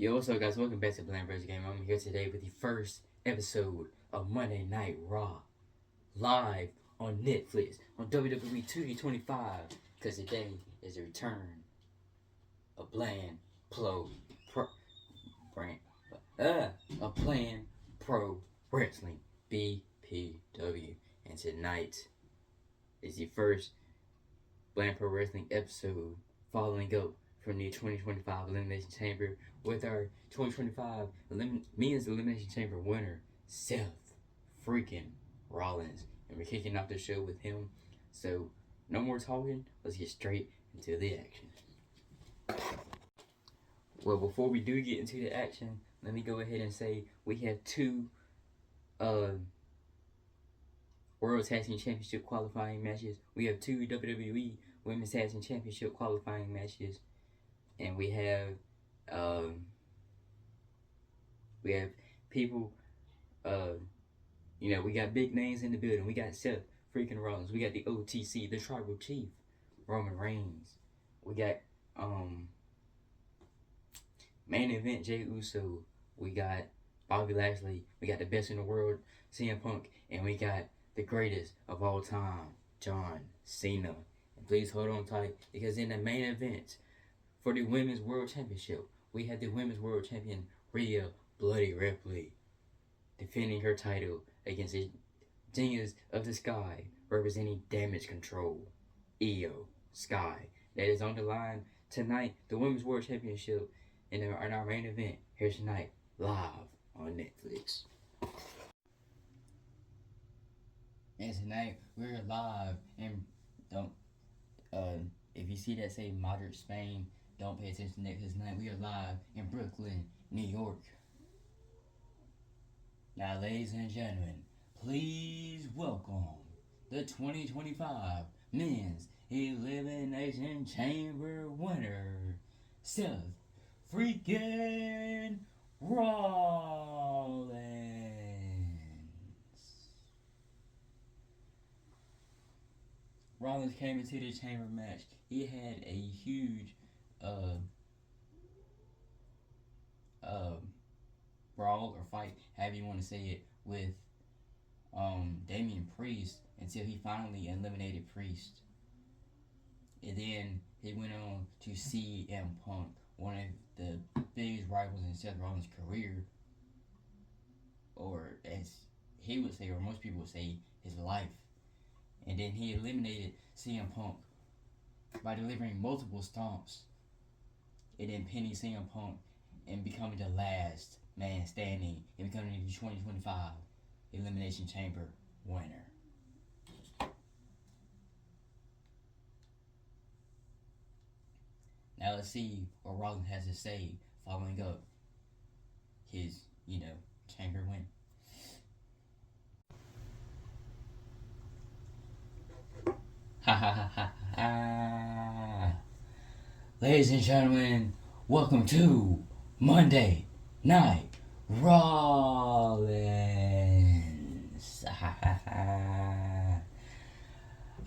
Yo, what's up, guys? Welcome back to Blind Bridge Game. I'm here today with the first episode of Monday Night Raw, live on Netflix on WWE 2K25. Because today is the return of brand, of Plan Pro Wrestling BPW, and tonight is the first Blind Pro Wrestling episode following up from the 2025 Elimination Chamber with our 2025 Men's Elimination Chamber winner, Seth freaking Rollins. And we're kicking off the show with him. So, no more talking. Let's get straight into the action. Well, before we do get into the action, let me go ahead and say we have two World Tag Team Championship qualifying matches. We have two WWE Women's Tag Team Championship qualifying matches. And we have people, we got big names in the building. We got Seth freaking Rollins. We got the OTC, the Tribal Chief, Roman Reigns. We got main event Jey Uso. We got Bobby Lashley. We got the best in the world, CM Punk, and we got the greatest of all time, John Cena. And please hold on tight, because in the main event for the Women's World Championship, we had the Women's World Champion Rhea Bloody Ripley defending her title against the Genius of the Sky, representing Damage Control, Io Sky. That is on the line tonight, the Women's World Championship in our main event here tonight, live on Netflix. And tonight we're live, and if you see that say Moderate Spain, don't pay attention to that, because tonight we are live in Brooklyn, New York. Now, ladies and gentlemen, please welcome the 2025 Men's Elimination Chamber winner, Seth freaking Rollins. Rollins came into the chamber match. He had a huge brawl or fight, however you want to say it, with Damian Priest until he finally eliminated Priest. And then he went on to CM Punk, one of the biggest rivals in Seth Rollins' career, or as he would say, or most people would say, his life. And then he eliminated CM Punk by delivering multiple stomps and then pinning CM Punk and becoming the last man standing and becoming the 2025 Elimination Chamber winner. Now let's see what Rollins has to say following up his, chamber win. Ha ha ha ha ha. Ladies and gentlemen, welcome to Monday Night Rollins.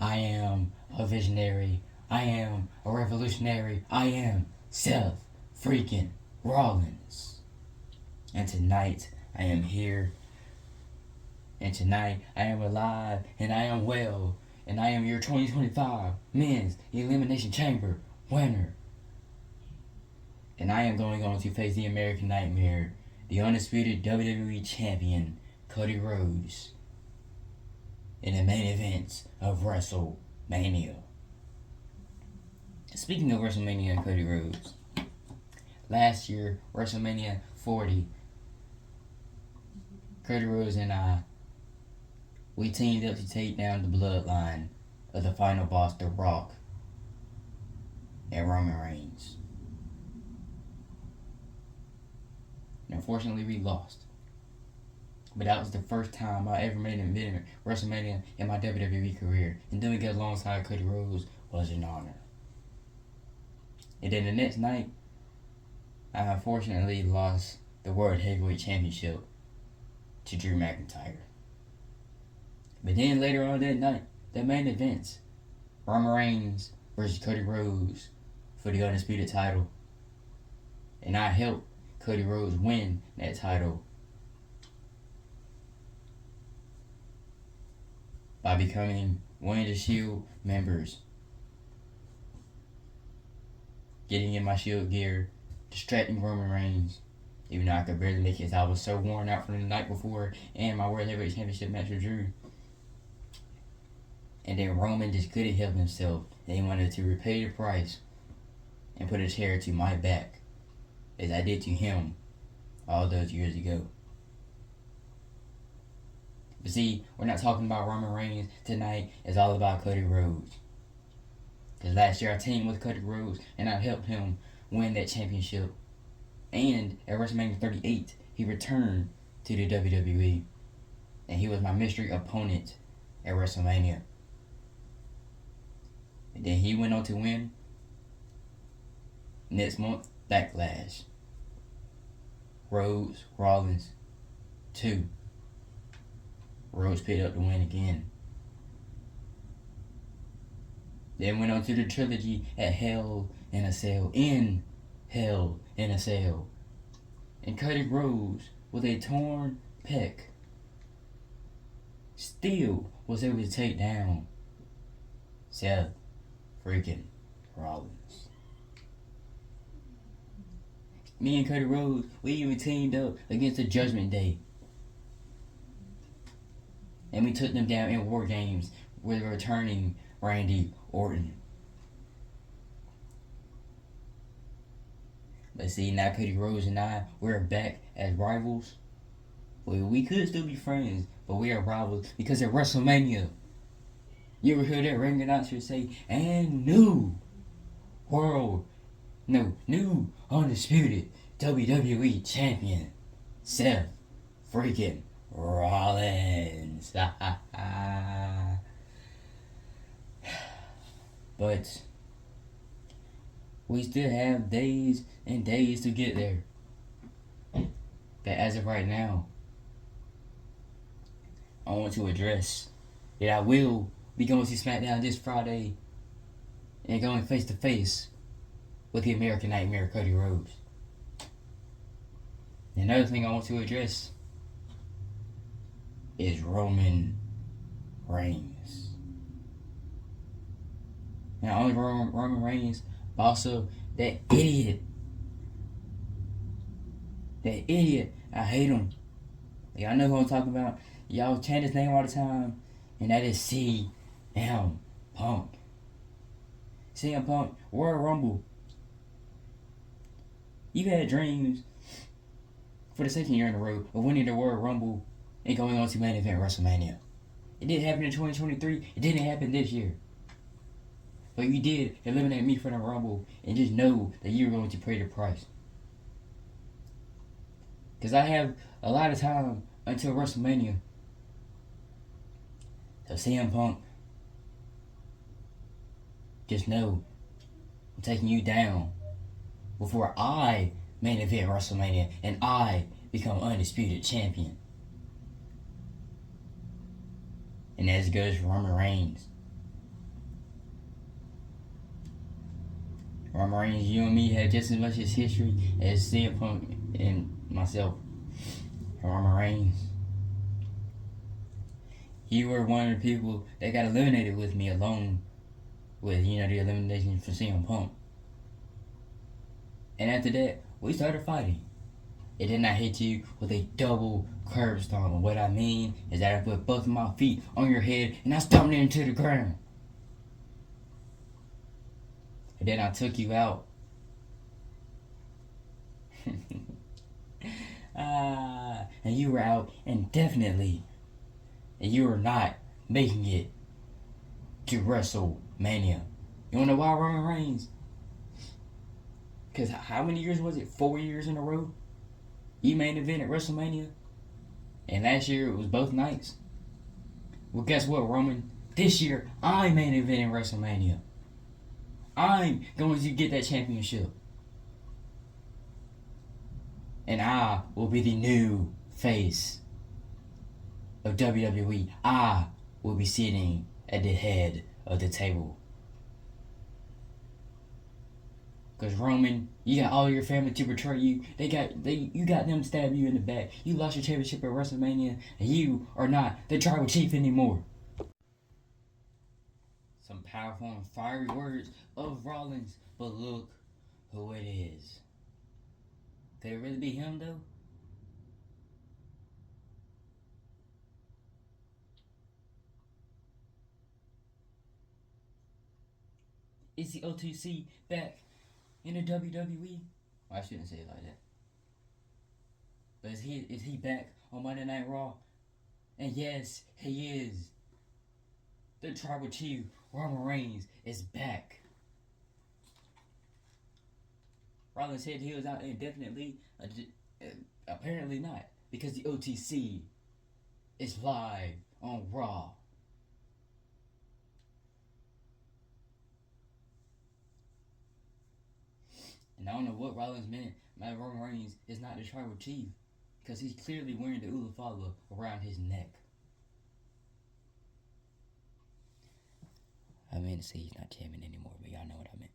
I am a visionary. I am a revolutionary. I am Seth freaking Rollins. And tonight I am here. And tonight I am alive and I am well. And I am your 2025 Men's Elimination Chamber winner. And I am going on to face the American Nightmare, the undisputed WWE Champion, Cody Rhodes, in the main events of WrestleMania. Speaking of WrestleMania and Cody Rhodes, last year, WrestleMania 40, Cody Rhodes and I, we teamed up to take down the bloodline of the final boss, The Rock, and Roman Reigns. And unfortunately, we lost. But that was the first time I ever made an event at WrestleMania in my WWE career. And doing it alongside Cody Rhodes was an honor. And then the next night, I unfortunately lost the World Heavyweight Championship to Drew McIntyre. But then later on that night, the main events, Roman Reigns versus Cody Rhodes for the undisputed title. And I helped Cody Rhodes win that title by becoming one of the Shield members, getting in my Shield gear, distracting Roman Reigns, even though I could barely make it. I was so worn out from the night before and my World Heavyweight Championship match with Drew. And then Roman just couldn't help himself. And he wanted to repay the price and put a chair to my back, as I did to him all those years ago. But see, we're not talking about Roman Reigns tonight. It's all about Cody Rhodes. Because last year I teamed with Cody Rhodes and I helped him win that championship. And at WrestleMania 38, he returned to the WWE. And he was my mystery opponent at WrestleMania. And then he went on to win next month, Backlash. Rhodes, Rollins, 2. Rhodes picked up the win again. Then went on to the trilogy at Hell in a Cell. In Hell in a Cell. And Cody Rhodes, with a torn pec, still was able to take down Seth freaking Rollins. Me and Cody Rhodes, we even teamed up against the Judgment Day. And we took them down in War Games with returning Randy Orton. But see, now Cody Rhodes and I, we're back as rivals. Well, we could still be friends, but we are rivals because at WrestleMania, you ever heard that ring announcer say, and new undisputed WWE champion, Seth freaking Rollins. But we still have days and days to get there. But as of right now, I want to address that I will be going to SmackDown this Friday and going face to face with the American Nightmare, Cody Rhodes. Another thing I want to address is Roman Reigns. Now, only Roman Reigns, but also that idiot. That idiot. I hate him. Y'all know who I'm talking about. Y'all chant his name all the time, and that is CM Punk. CM Punk, Royal Rumble. You had dreams for the second year in a row of winning the Royal Rumble and going on to main event WrestleMania. It didn't happen in 2023. It didn't happen this year. But you did eliminate me from the Rumble, and just know that you're going to pay the price. Because I have a lot of time until WrestleMania. So CM Punk, just know I'm taking you down before I main event WrestleMania and I become undisputed champion. And as goes for Roman Reigns. Roman Reigns, you and me have just as much as history as CM Punk and myself. Roman Reigns, you were one of the people that got eliminated with me along with, the elimination for CM Punk. And after that, we started fighting. And then I hit you with a double curb stomp. And what I mean is that I put both of my feet on your head and I stomped it into the ground. And then I took you out. And you were out indefinitely. And you were not making it to WrestleMania. You wanna know why, Roman Reigns? Because how many years was it? 4 years in a row? You main event at WrestleMania. And last year it was both nights. Well, guess what, Roman? This year, I'm main eventing WrestleMania. I'm going to get that championship. And I will be the new face of WWE. I will be sitting at the head of the table. Cause Roman, you got all your family to betray you. You got them stab you in the back. You lost your championship at WrestleMania, and you are not the tribal chief anymore. Some powerful and fiery words of Rollins, but look who it is. Could it really be him though? Is the OTC back in the WWE? Well, I shouldn't say it like that. But is he back on Monday Night Raw? And yes, he is. The tribal chief, Roman Reigns, is back. Rollins said he was out indefinitely. Apparently not, because the OTC is live on Raw. And I don't know what Rollins meant by Roman Reigns is not the tribal chief, because he's clearly wearing the Ulafala around his neck. I meant to say he's not champion anymore, but y'all know what I meant.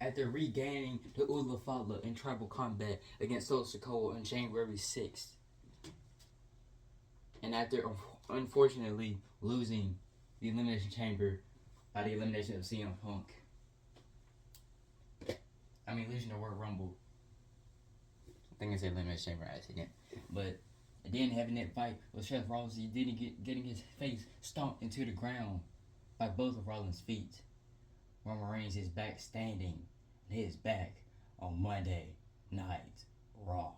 After regaining the Ulafala in tribal combat against Solo Sikoa on January 6th, and after unfortunately losing the Elimination Chamber by the elimination of CM Punk, losing the World Rumble. I think it's the Elimination Chamber accident, but then having that fight with Seth Rollins, he didn't getting his face stomped into the ground by both of Rollins' feet. Roman Reigns is back standing, and he is back on Monday Night Raw.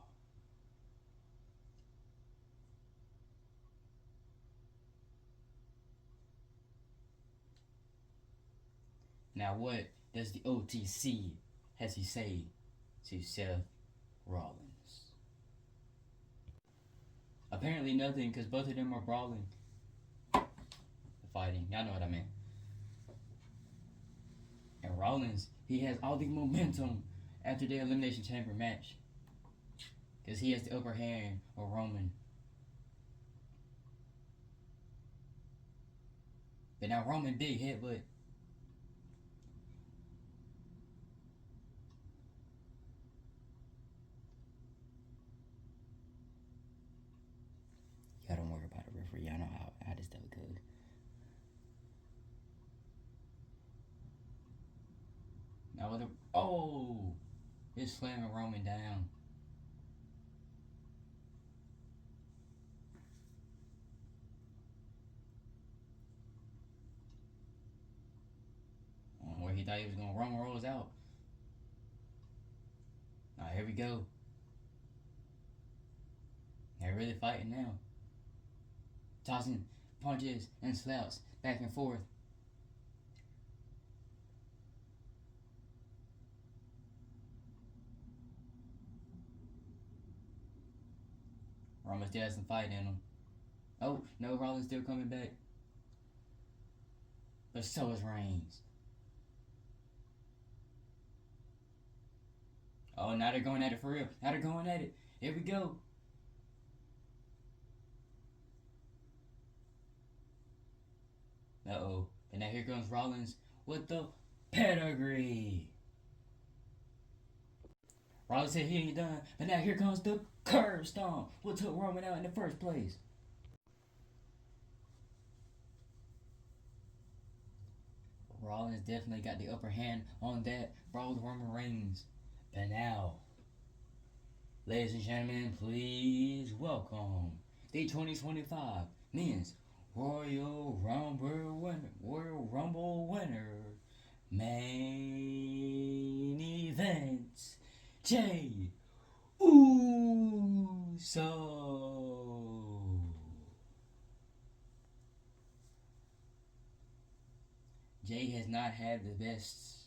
Now, what does the OTC has he say to Seth Rollins? Apparently nothing, because both of them are brawling, fighting. Y'all know what I mean. And Rollins, he has all the momentum after the Elimination Chamber match, because he has the upper hand of Roman. But now Roman big headbutt. Y'all don't worry about the referee. Y'all know how this stuff goes. Now with it's slamming Roman down. Where he thought he was gonna Roman rolls out. Now here we go. They're really fighting now. Tossing punches and slaps back and forth. Roman still has some fight in him. Oh, no, Rollins still coming back. But so is Reigns. Oh, now they're going at it for real. Now they're going at it. Here we go. Uh-oh. And now here comes Rollins with the pedigree. Rollins said he ain't done, but now here comes the curb stomp. What took Roman out in the first place? Rollins definitely got the upper hand on that brawl with Roman Reigns. But now, ladies and gentlemen, please welcome the 2025 Men's Royal Rumble winner, main event, Jey Uso. Jey has not had the best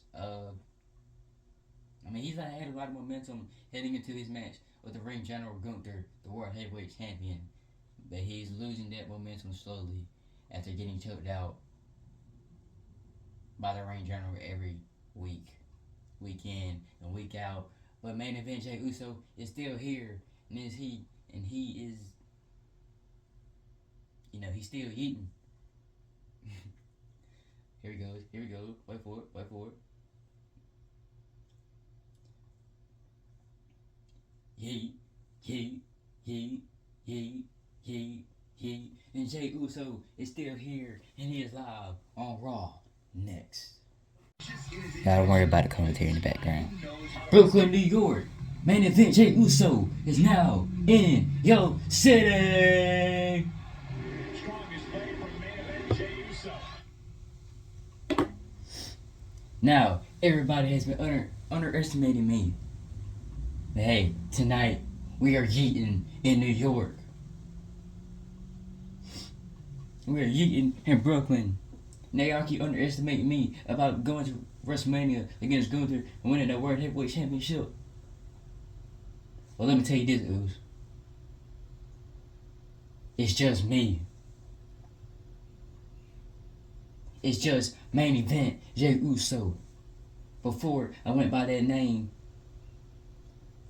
I mean, he's had a lot of momentum heading into his match with the ring general Gunther, the World Heavyweight Champion. But he's losing that momentum slowly after getting choked out by the ring general every week, week in and week out. But main event Jey Uso is still here, and he is, he's still eating. Here he goes. Here he goes. Wait for it. Wait for it. Yeet, yeet, yeet, yeet, yeet, yeet. And Jey Uso is still here, and he is live on Raw next. Now don't worry about the commentary in the background. Brooklyn, New York. Main event Jey Uso is now in your city. Now, everybody has been underestimating me. But hey, tonight we are yeeting in New York. We are yeeting in Brooklyn. Now y'all keep underestimating me about going to WrestleMania against Gunther and winning the World Heavyweight Championship. Well, let me tell you this, Ooze. It's just me. It's just main event Jey Uso. Before I went by that name,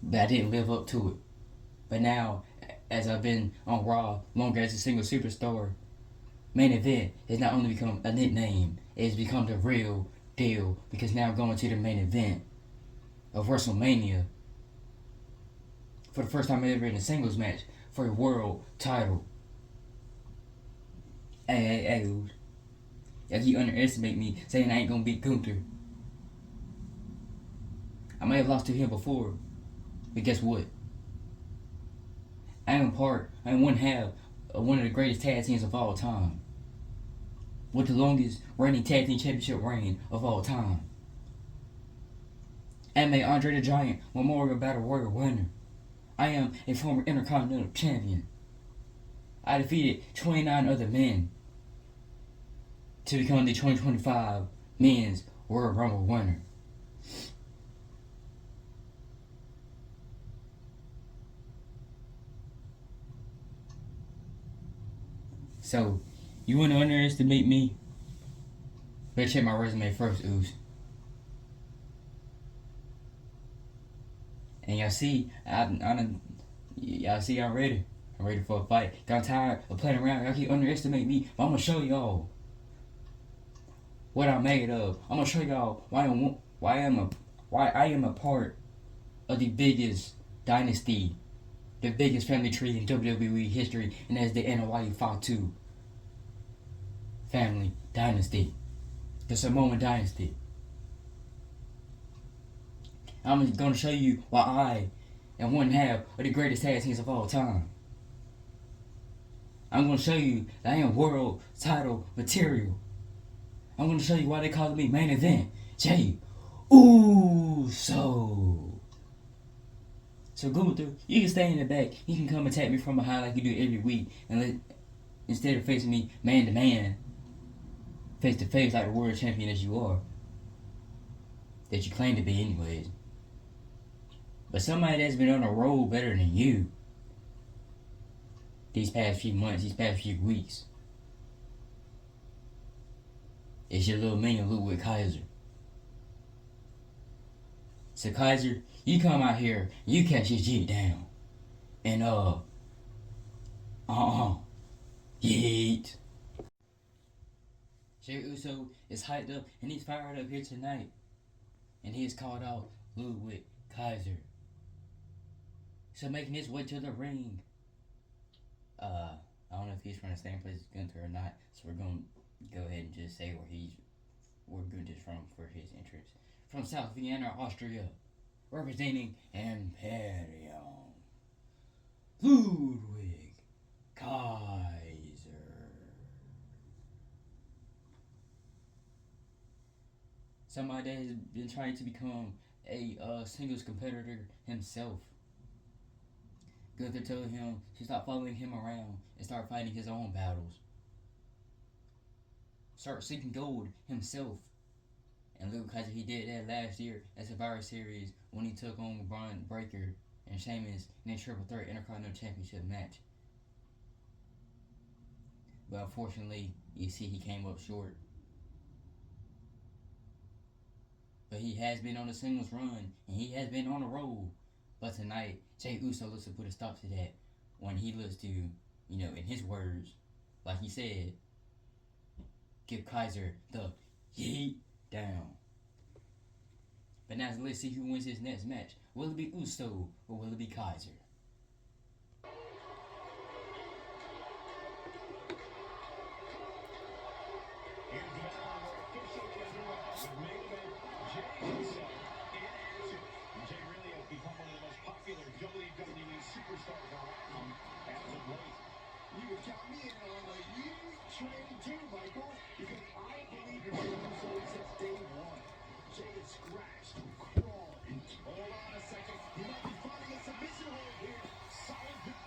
but I didn't live up to it. But now, as I've been on Raw longer as a single superstar, main event has not only become a nickname, it has become the real deal, because now I'm going to the main event of WrestleMania for the first time ever in a singles match for a world title. Hey, y'all keep underestimating me, saying I ain't gonna beat Gunther. I may have lost to him before, but guess what? I am one half of one of the greatest tag teams of all time, with the longest reigning tag team championship reign of all time. I am a Andre the Giant Memorial Battle Royal winner. I am a former Intercontinental Champion. I defeated 29 other men to become the 2025 Men's Royal Rumble winner. So, you want to underestimate me? Better check my resume first, Ooze. And y'all see, I'm ready. I'm ready for a fight. I'm tired of playing around. Y'all keep underestimating me, but I'm gonna show y'all what I'm made of. I'm gonna show y'all why I am a part of the biggest dynasty, the biggest family tree in WWE history, and that's the NYU Fatu family dynasty, the Samoan dynasty. I'm gonna show you why I am one half of the greatest tag teams of all time. I'm gonna show you that I am world title material. I'm gonna show you why they call me main event Jey Uso. So Gunther, you can stay in the back. You can come attack me from behind like you do every week, and instead of facing me man to man, face to face like the world champion as you are, that you claim to be anyways. But somebody that's been on a roll better than you these past few months, these past few weeks, is your little minion Ludwig Kaiser. So Kaiser, you come out here, you catch his G down, and yeet. Jey Uso is hyped up and he's fired up here tonight, and he has called out Ludwig Kaiser. So making his way to the ring. I don't know if he's from the same place as Gunther or not, so we're gonna go ahead and just say where Gunther's from for his entrance. From South Vienna, Austria, representing Imperium, Ludwig Kaiser. Somebody that has been trying to become a singles competitor himself. Gunther told him to stop following him around and start fighting his own battles. Start seeking gold himself. And Luke Kaiser, he did that last year at Survivor Series when he took on Braun Breaker and Sheamus in a triple threat Intercontinental Championship match. But unfortunately, you see he came up short. But he has been on a singles run, and he has been on a roll. But tonight, Jey Uso looks to put a stop to that when he looks to, in his words, like he said, give Kaiser the yeet down. But now let's see who wins his next match. Will it be Uso or will it be Kaiser? WWE superstars around as of late. You can count me in on the yeet train too, Michael, because I believe in Jey Uso since day one. Jey is scratched, crawled, and hold on a second. He might be finding a submission hold here. Solid.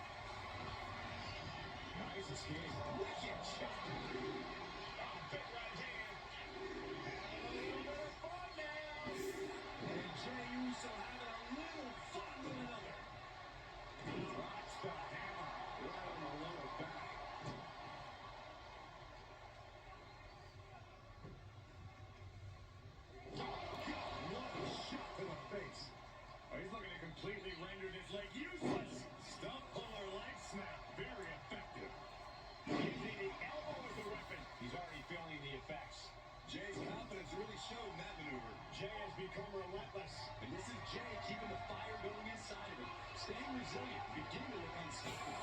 Nice escape. Wicked shot. Big right hand. A little bit of fun now. And Jey Uso having a little fun with another. Drops the hammer right on the lower back. Oh, God, what a shot to the face. Oh, he's looking to completely render this leg useless. Stump puller leg snap. Very effective. Using the elbow as a weapon. He's already feeling the effects. Jay's confidence really showed in that maneuver. Jey has become relentless. And this is Jey keeping the fire going inside of him. Staying resilient, beginning to look unstoppable.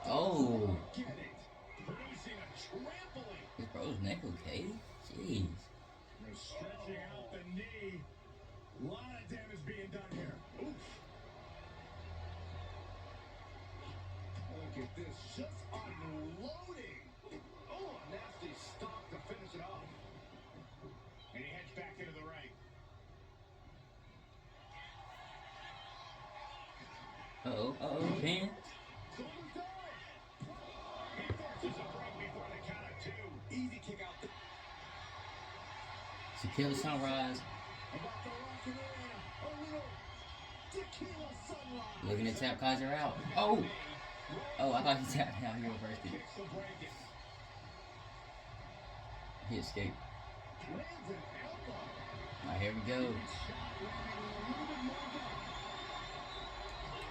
Oh. Get it. Producing a trampling. His bro's neck okay? Jeez. Stretching out the knee. A lot of damage being done here. Oof. Look at this. Just unloading. Oh, a nasty stop to finish it off. And he heads back into the ring. Pin. Golden Door. He forces a break before the count of two. Easy kick out. Tequila Sunrise. About to lock it in. A little tequila sunrise. Looking to tap Kaiser out. Oh, I thought he tapped out. He reversed it. Kicks the break. He escaped. Lands an elbow. Alright, here we go. Shot landing a little bit more down.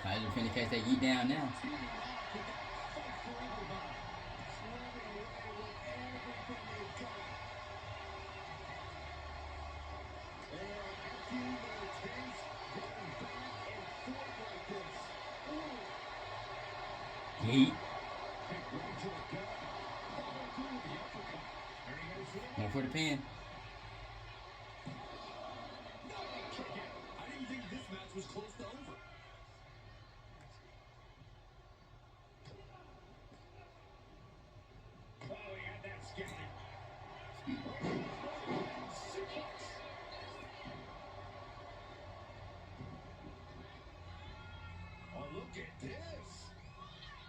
Kaiser finna catch that yeet down now. Teaming up with that fight for everybody. Running away with everything they've got. And a few more tense, going back and forth like this. Ooh. Yeet. Kick right to the gut. Follow through with the uppercut. There he goes for the Going for the pin. kick out. I didn't think this match was close to over. Oh, he had that skipping. Suplex. Oh, look at this.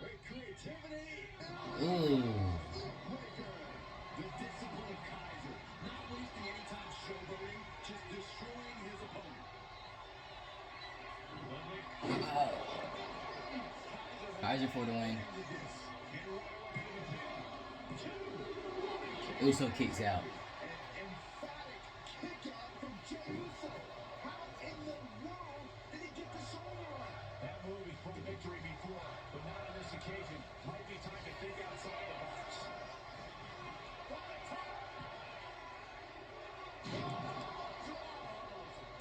Great creativity. Ooh. Breaker. The discipline of Kaiser. Not wasting any time showboating, just destroying his opponent. Lovely. Kaiser for the win. Ended this. And right away to the pin. Two. Uso kicks out. An emphatic kick out from Jey Uso. How in the world did he get the shoulder up? That move has brought victory before, but not on this occasion. Might be time to think outside the box.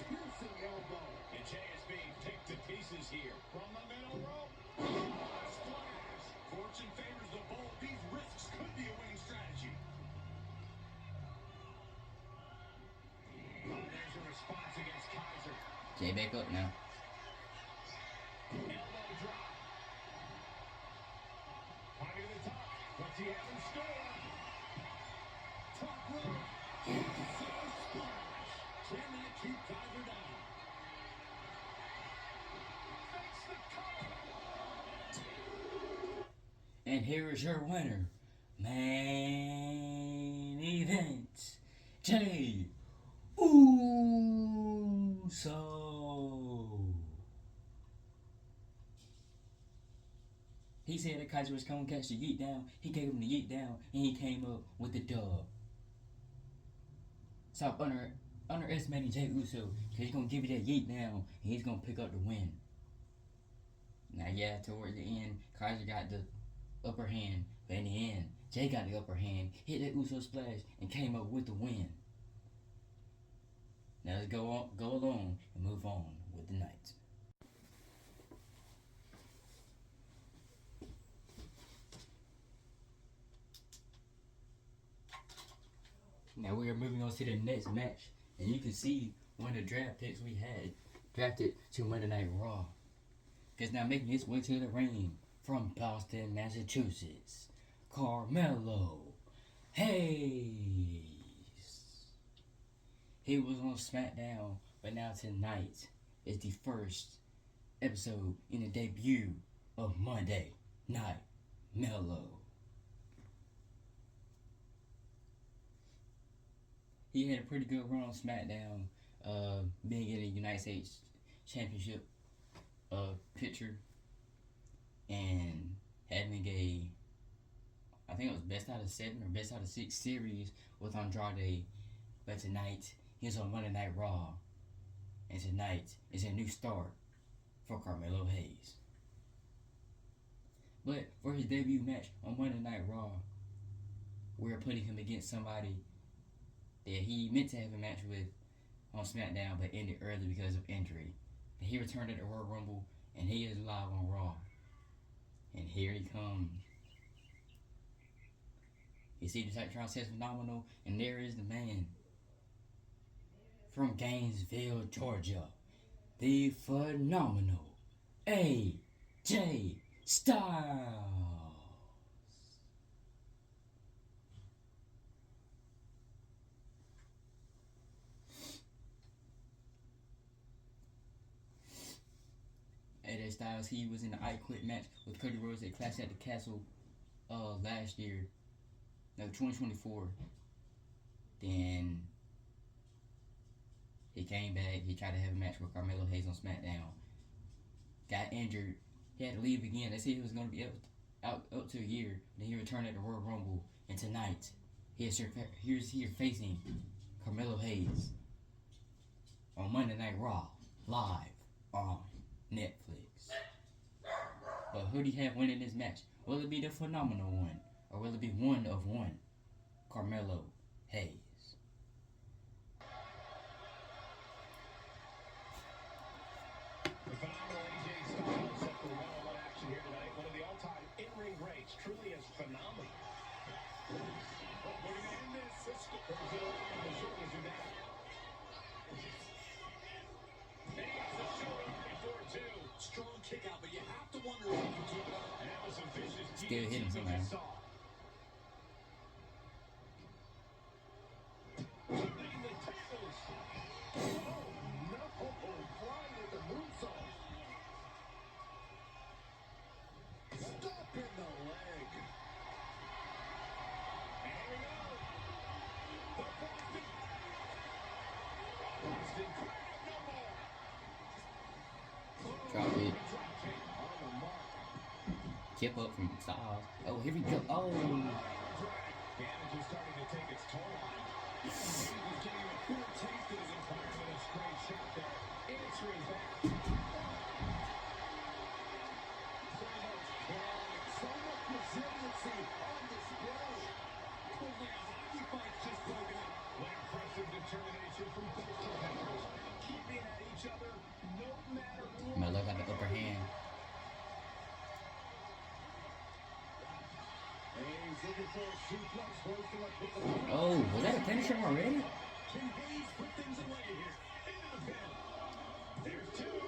Piercing elbow. And Jey is being picked to pieces here. From the middle rope. Splash. Fortune favors the bold. These risks could be a winning strategy. There's a response against Kaiser. Jay back up now. Elbow drop. Climbing to the top. What's he have in store? Top rope. Splash. Can that keep Kaiser down? Fakes the cover. And here is your winner, Main event. Jey Uso. He said that Kaiser was going to catch the yeet down. He gave him the yeet down, and he came up with the dub. Stop underestimating Jey Uso, because he's going to give you that yeet down, and he's going to pick up the win. Now, yeah, towards the end, Kaiser got the upper hand, but in the end, Jey got the upper hand, hit that Uso splash, and came up with the win. Now let's go along and move on with the night. Now we are moving on to the next match, and you can see one of the draft picks we had drafted to Monday Night Raw. Because now making his way to the ring from Boston, Massachusetts, Carmelo Hayes. He was on SmackDown, but now tonight is the first episode in the debut of Monday Night Mellow. He had a pretty good run on SmackDown, being in the United States Championship picture and having I think it was best out of 7 or best out of 6 series with Andrade. But tonight, he's on Monday Night Raw. And tonight is a new start for Carmelo Hayes. But for his debut match on Monday Night Raw, we're putting him against somebody that he meant to have a match with on SmackDown but ended early because of injury. But he returned at the Royal Rumble and he is live on Raw. And here he comes. You see the Titantron says phenomenal, and there is the man from Gainesville, Georgia, the phenomenal AJ Styles. AJ Styles, he was in the I Quit match with Cody Rhodes at Clash at the Castle last year, no, 2024. Then he came back, he tried to have a match with Carmelo Hayes on SmackDown. Got injured, he had to leave again. They said he was going to be out up to a year. Then he returned at the Royal Rumble. And tonight, he's here facing Carmelo Hayes on Monday Night Raw, live on Netflix. But who do you have winning this match? Will it be the phenomenal one? Or will it be one of one? Carmelo Hayes. The phenomenal AJ Styles set for one-on-one action here tonight. One of the all-time in-ring greats, truly is phenomenal. We're going to end this. Brazil on the shoulders of that. And he gets the shoulder before two. Strong kick out, but you have to wonder if he can keep it up. And that was some vicious Still hitting DDTs somehow. we saw. Turning the tables. Oh, no. Flying at the moonsault. Stop in the leg. And here we go. The Boston Crab, no more. Drop it. Drop kick on the mark. Chip up from Styles. Oh, here we go. Oh. Damage is starting to take its toll on him. He was getting a full taste of his empire with a straight shot there. Answering back. So much resiliency on display. Feels like a hockey fight's just broken up. What impressive determination from both competitors. Keeping at each other no matter what. Melo got the upper hand. Hayes looking for a suplex. Goes to let the Oh, was that a finisher already? Can Hayes put things away here? Into the pin. There's two.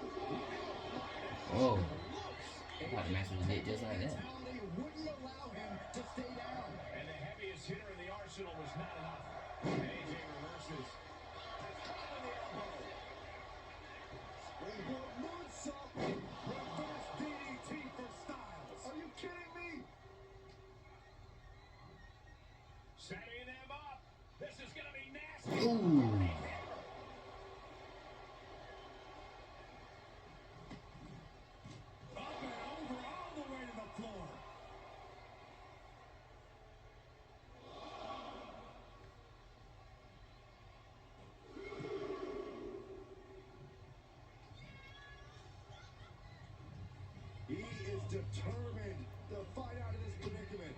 Oh. I thought the match was lit just like that. Mentality wouldn't allow him to stay down. And the heaviest hitter in the arsenal was not enough. AJ reverses. Caught on the elbow. Springboard moonsault. Reverse DDT for Styles. Are you kidding me? Ooh. Up and over all the way to the floor. He is determined to fight out of this predicament.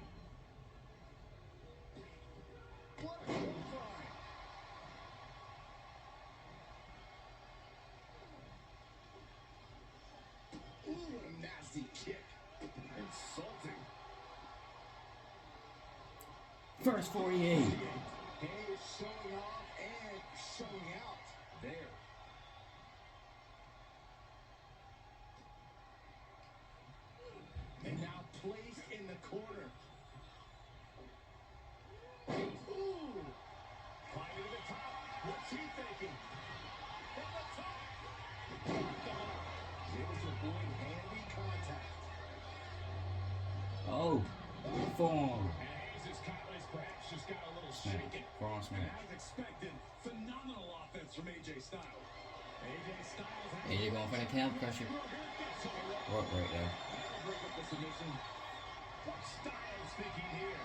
What a clothesline. Ooh, what a nasty kick. Insulting. First 48. He is showing off and showing out there. And now placed in the corner. Ooh! Climbing to the top. What's he thinking? From the top. He's able to avoid heavy contact. Oh. Forearm. And Hayes' confidence perhaps just got a little Smack. shaken. Forearm And smack. as expected, phenomenal offense from AJ Styles. AJ Styles has AJ going for the calf crusher. Work right there. That'll break up the submission. What's Styles thinking here?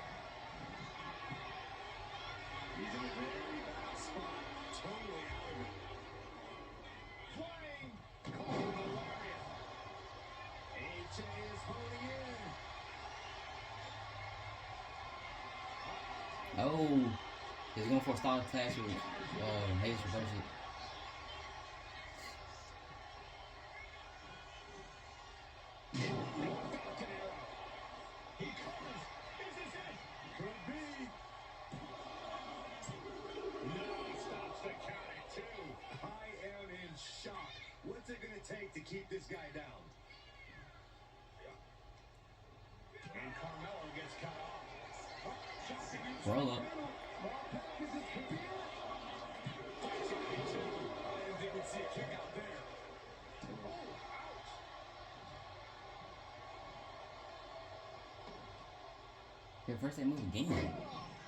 He's in a very bad spot. Totally out of it. Flying. Calling the lariat. AJ is holding in. Oh. He's going for a style attack with Hayes reverse it. He covers. Is this it? Could be. No, he stops the count at 2. I am in shock. What's it going to take to keep this guy down? And Carmelo gets cut off. Roll up. I didn't think we'd see a kick out there. Oh, ouch. Yeah, first they move again.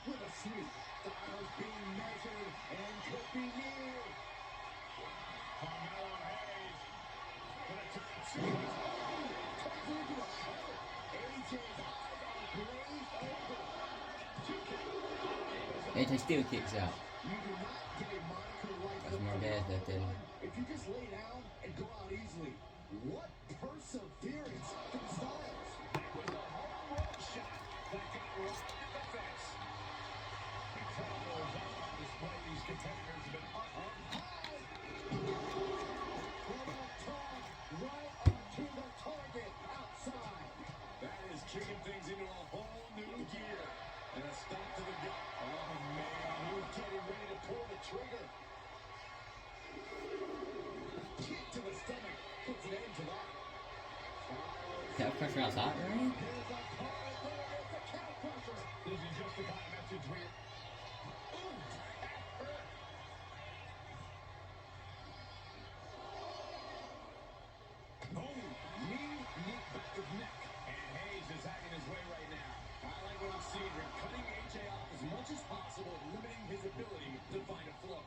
With a sweep. Styles being measured and could be near. Carmelo Hayes. Gonna turn it to turns into a cover. AJ's eyes are glazed over. AJ still kicks out. You do not get a moniker like That's the more gas left in him. if you just lay down and go out easily. What perseverance from Styles. That was a home run shot that got right in the face. Incredible on display. These competitors have been up high. From up top, right onto the target outside. That is kicking things into a whole new gear. And a stop to the gut. Oh man, he was getting ready to pull the trigger. Kick to the stomach puts an end to that. Calf crusher outside, right? Here's a card. There is the cow crusher. This is just the kind of message where ooh, that hurt. Oh, knee back of neck. And Hayes is hacking his way right now. I like what I'm seeing here. Cutting AJ off as much as possible, limiting his ability to find a flow.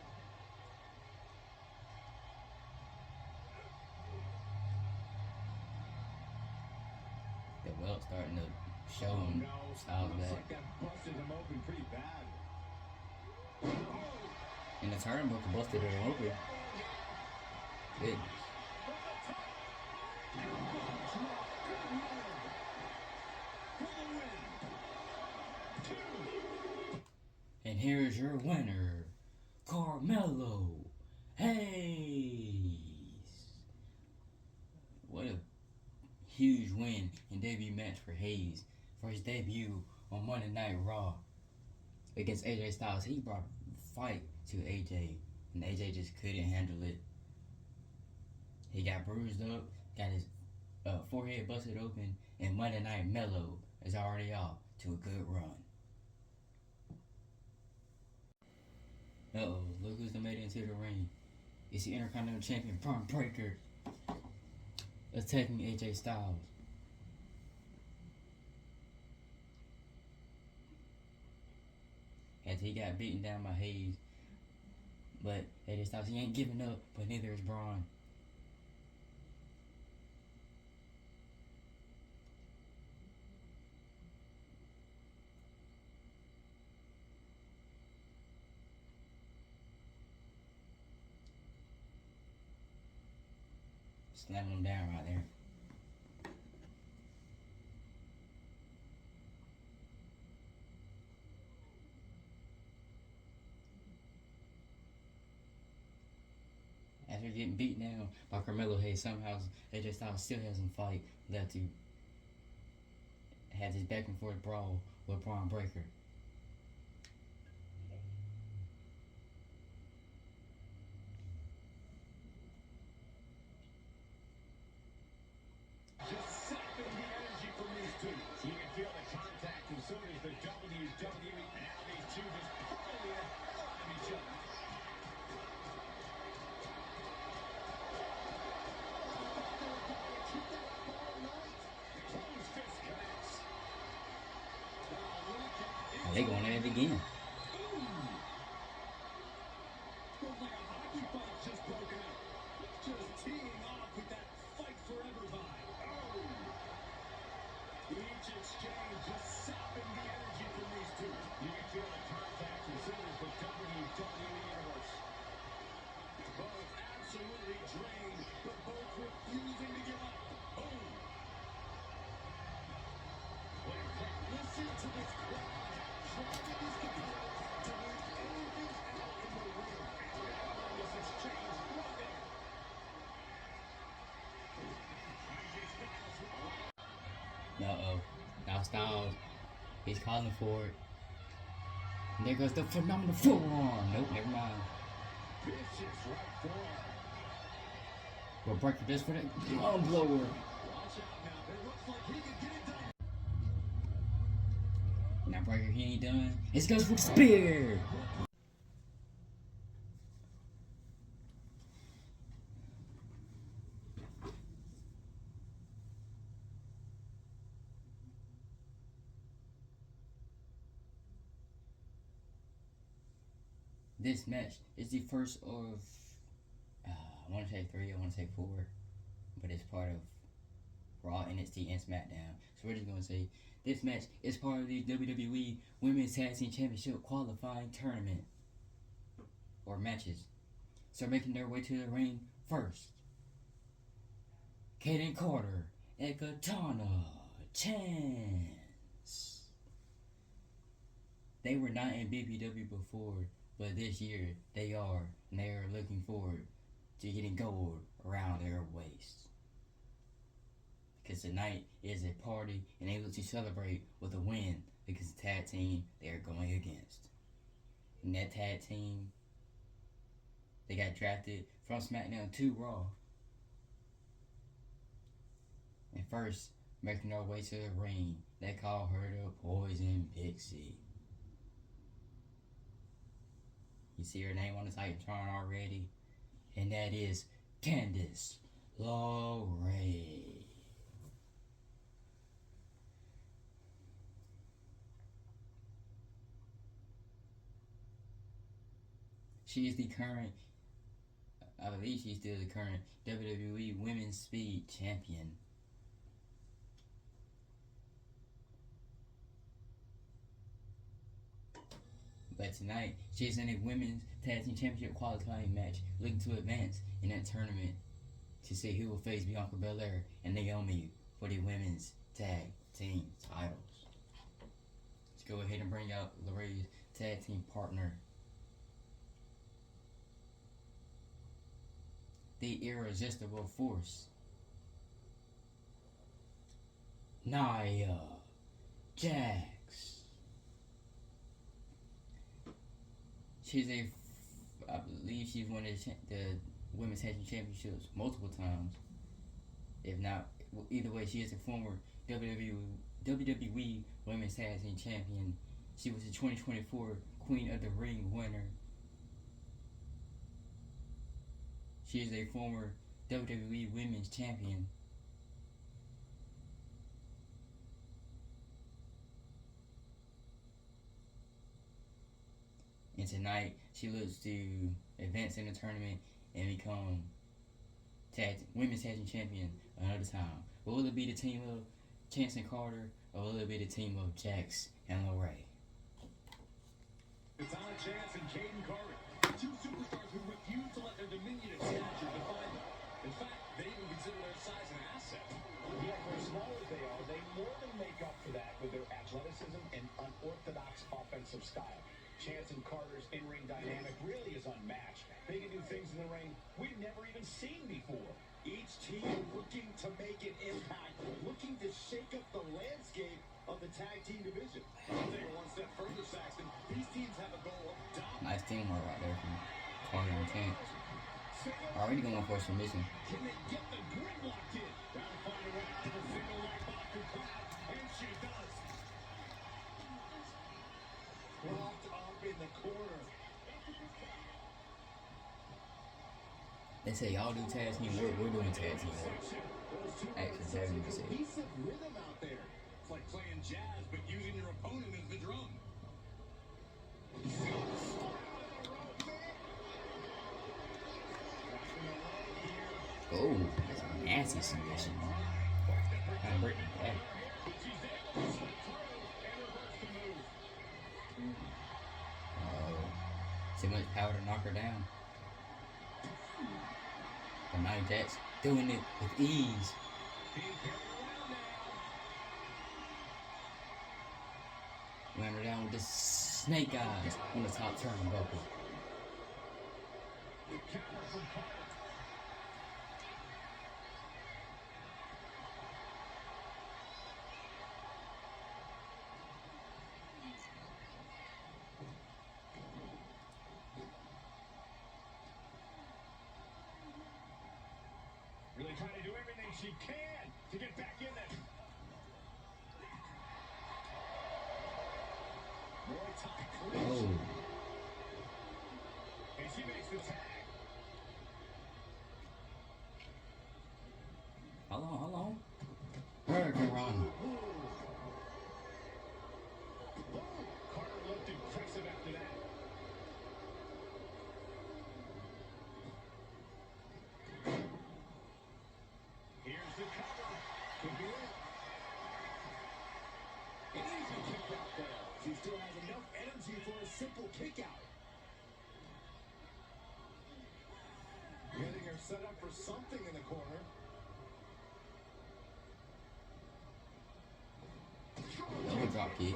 The belt starting to show him Styles Looks back. like that busted him open pretty bad. And the turnbuckle busted it open. Goodness. And here's your winner, Carmelo Hayes. What a huge win and debut match for Hayes for his debut on Monday Night Raw against AJ Styles. He brought a fight to AJ, and AJ just couldn't handle it. He got bruised up, got his forehead busted open, and Monday Night Mello is already off to a good run. Uh-oh, look who's made it into the ring. It's the Intercontinental Champion, Braun Breaker, attacking AJ Styles. As he got beaten down by Hayes, But AJ Styles, he ain't giving up, but neither is Braun. Slamming him down right there. After getting beat down by Carmelo Hayes, somehow AJ Styles still has some fight left to have this back and forth brawl with Braun Breaker. Just sapping the energy from these two. So you can feel the contact, and so does the WWE. Now these two just pulling the hell out of each other. Close fist connects. Oh, look out. They going at it again. Looks like a hockey fight just broken out. Just teeing off with that fight forever vibe. Oh! Each exchange just sapping the energy from these two. You can feel the contact as soon as the WWE Universe. Both absolutely drained, but both refusing to give up. Boom! Listen to this crowd driving these competitors to leave anything out in the ring. And this exchange right there. Uh-oh. Now Styles, he's calling for it. And there goes the phenomenal forearm. Nope, never mind. Vicious right forearm. But Breaker just for the arm blower. Watch out now. It looks like he can get it done. Now Breaker, he ain't done. It goes for spear. This match is the first of, I want to say 3, I want to say 4, but it's part of Raw, NXT, and SmackDown. So we're just going to say this match is part of the WWE Women's Tag Team Championship qualifying tournament, or matches. So making their way to the ring first, Kaden Carter and Katana Chance. They were not in BPW before, but this year they are, and they are looking forward to getting gold around their waist. Because tonight is a party and able to celebrate with a win against the tag team they are going against. And that tag team, they got drafted from SmackDown to Raw. And first, making their way to the ring, they call her the Poison Pixie. You see her name on the Titantron already, and that is Candice LeRae. She is the current, I believe she's still the current WWE Women's Speed Champion. But tonight, she's in a Women's Tag Team Championship qualifying match, looking to advance in that tournament to see who will face Bianca Belair and Naomi for the Women's Tag Team titles. Let's go ahead and bring out LeRae's tag team partner, the Irresistible Force, Nia Jax. She's I believe she's won the Women's Tag Team Championships multiple times. If not, either way, she is a former WWE Women's Tag Team Champion. She was the 2024 Queen of the Ring winner. She is a former WWE Women's Champion. and tonight she looks to advance in the tournament and become women's tag team champion another time. Will it be the team of Chance and Carter, or will it be the team of Jax and LeRae? It's on Chance and Caden Carter, two superstars who refuse to let their diminutive stature define them. In fact, they even consider their size an asset. Yeah, for as small as they are, they more than make up for that with their athleticism and unorthodox offensive style. Chance and Carter's in-ring dynamic really is unmatched. They can do things in the ring we've never even seen before. Each team looking to make an impact, looking to shake up the landscape of the tag team division. I'll take it one step further, Saxton. These teams have a goal of dominance. Nice teamwork right there from Carter and Chance. Already going for a submission. Can they get the grip locked in? Trying to find a way out of a single leg lock through crowd, and she does. Locked up in the corner. They say y'all do tag team work, we're doing tag team work. Actually, tag team is it. Decent rhythm out there. It's like playing jazz, but using your opponent as the drum. Oh, that's a nasty submission. I'm breaking that. Too much power to knock her down. But now Jax doing it with ease. Ran her down with the snake eyes on the top turnbuckle. Really trying to do everything she can to get back in there. Oh. And she makes the tag. How long? Hurricane run. Carter looked impressive after that. Here's the cover. Could be it. An easy kick out there. She still has enough energy for a simple kick out. Getting her set up for something in the corner. Double drop kick.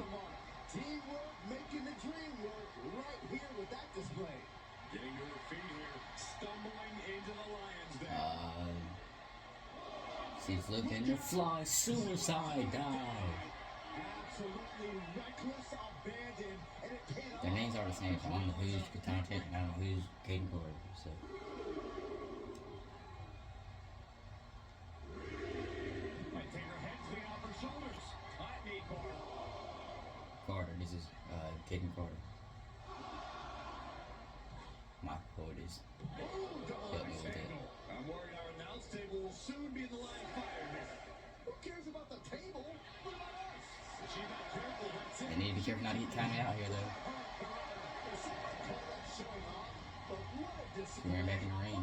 Teamwork making the dream work right here with that display. Getting to her feet here, stumbling into the Lions den. She's looking to fly suicide dive. Absolutely reckless abandon, and it paid off. Their names are the same. So I don't know who's Katana and I don't know who's Caden Carter. So Might take her head clean off her shoulders. I need Carter. Carter, this is Caden Carter. My quote is help me with that. I'm worried our announce table will soon be in the line of fire here. Who cares about the table? What about us? If she's not careful, that's it. They need to be careful not to get counted out here though. We're back in the ring.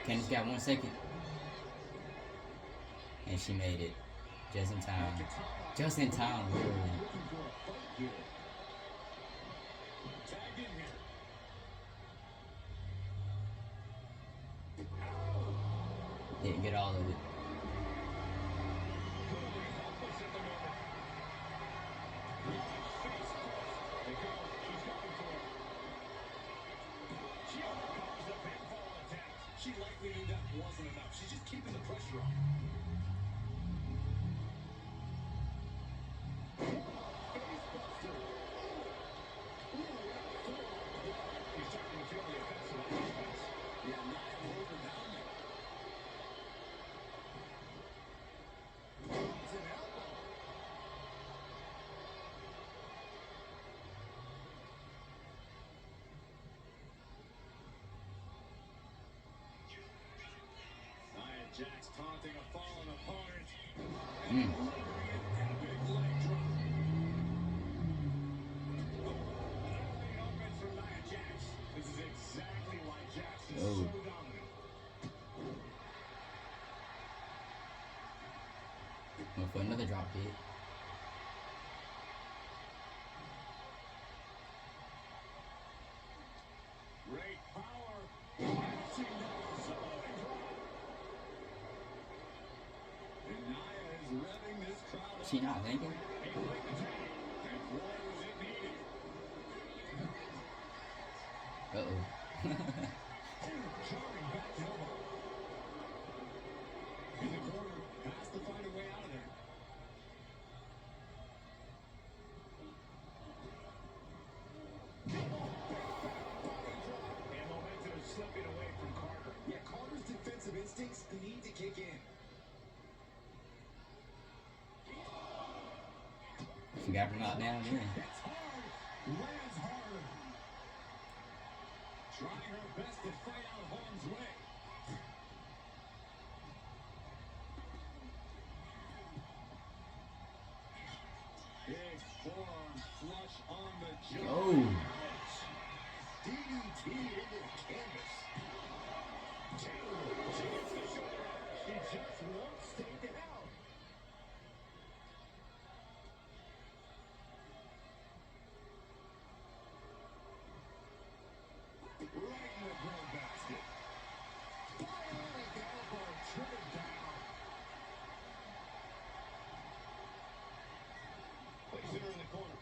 Candice got 1 second. And she made it just in time. Just in time, literally. Tag in here. Didn't get all of it. She likely knew that wasn't enough. She's just keeping the pressure on. Facebuster. He's starting to feel the effects of that defense. Yeah, Nia rolled her down there. It's an elbow. Nia Jax taunting a fallen opponent. And delivering an epic leg drop. The another drop kick. Great power. Crashing down. Samoan drop. And Nia is revving this crowd up. She not thinking? A quick attack. And boy, was it needed. Uh-oh. Jarring back elbow. In the corner. Has to find a way out of there. And momentum is slipping away from Carter. Yeah, Carter's defensive instincts need to kick in. She got her knocked down again. That's hard. Lands hard. Trying her best to fight out harm's way. Big forearm flush on the jaw. Oh. Ouch. DDT into the canvas. Two. She gets the shoulder up. She just won't stay down. Right in the bread basket. Bionic elbow tripping down. Placing her in the corner.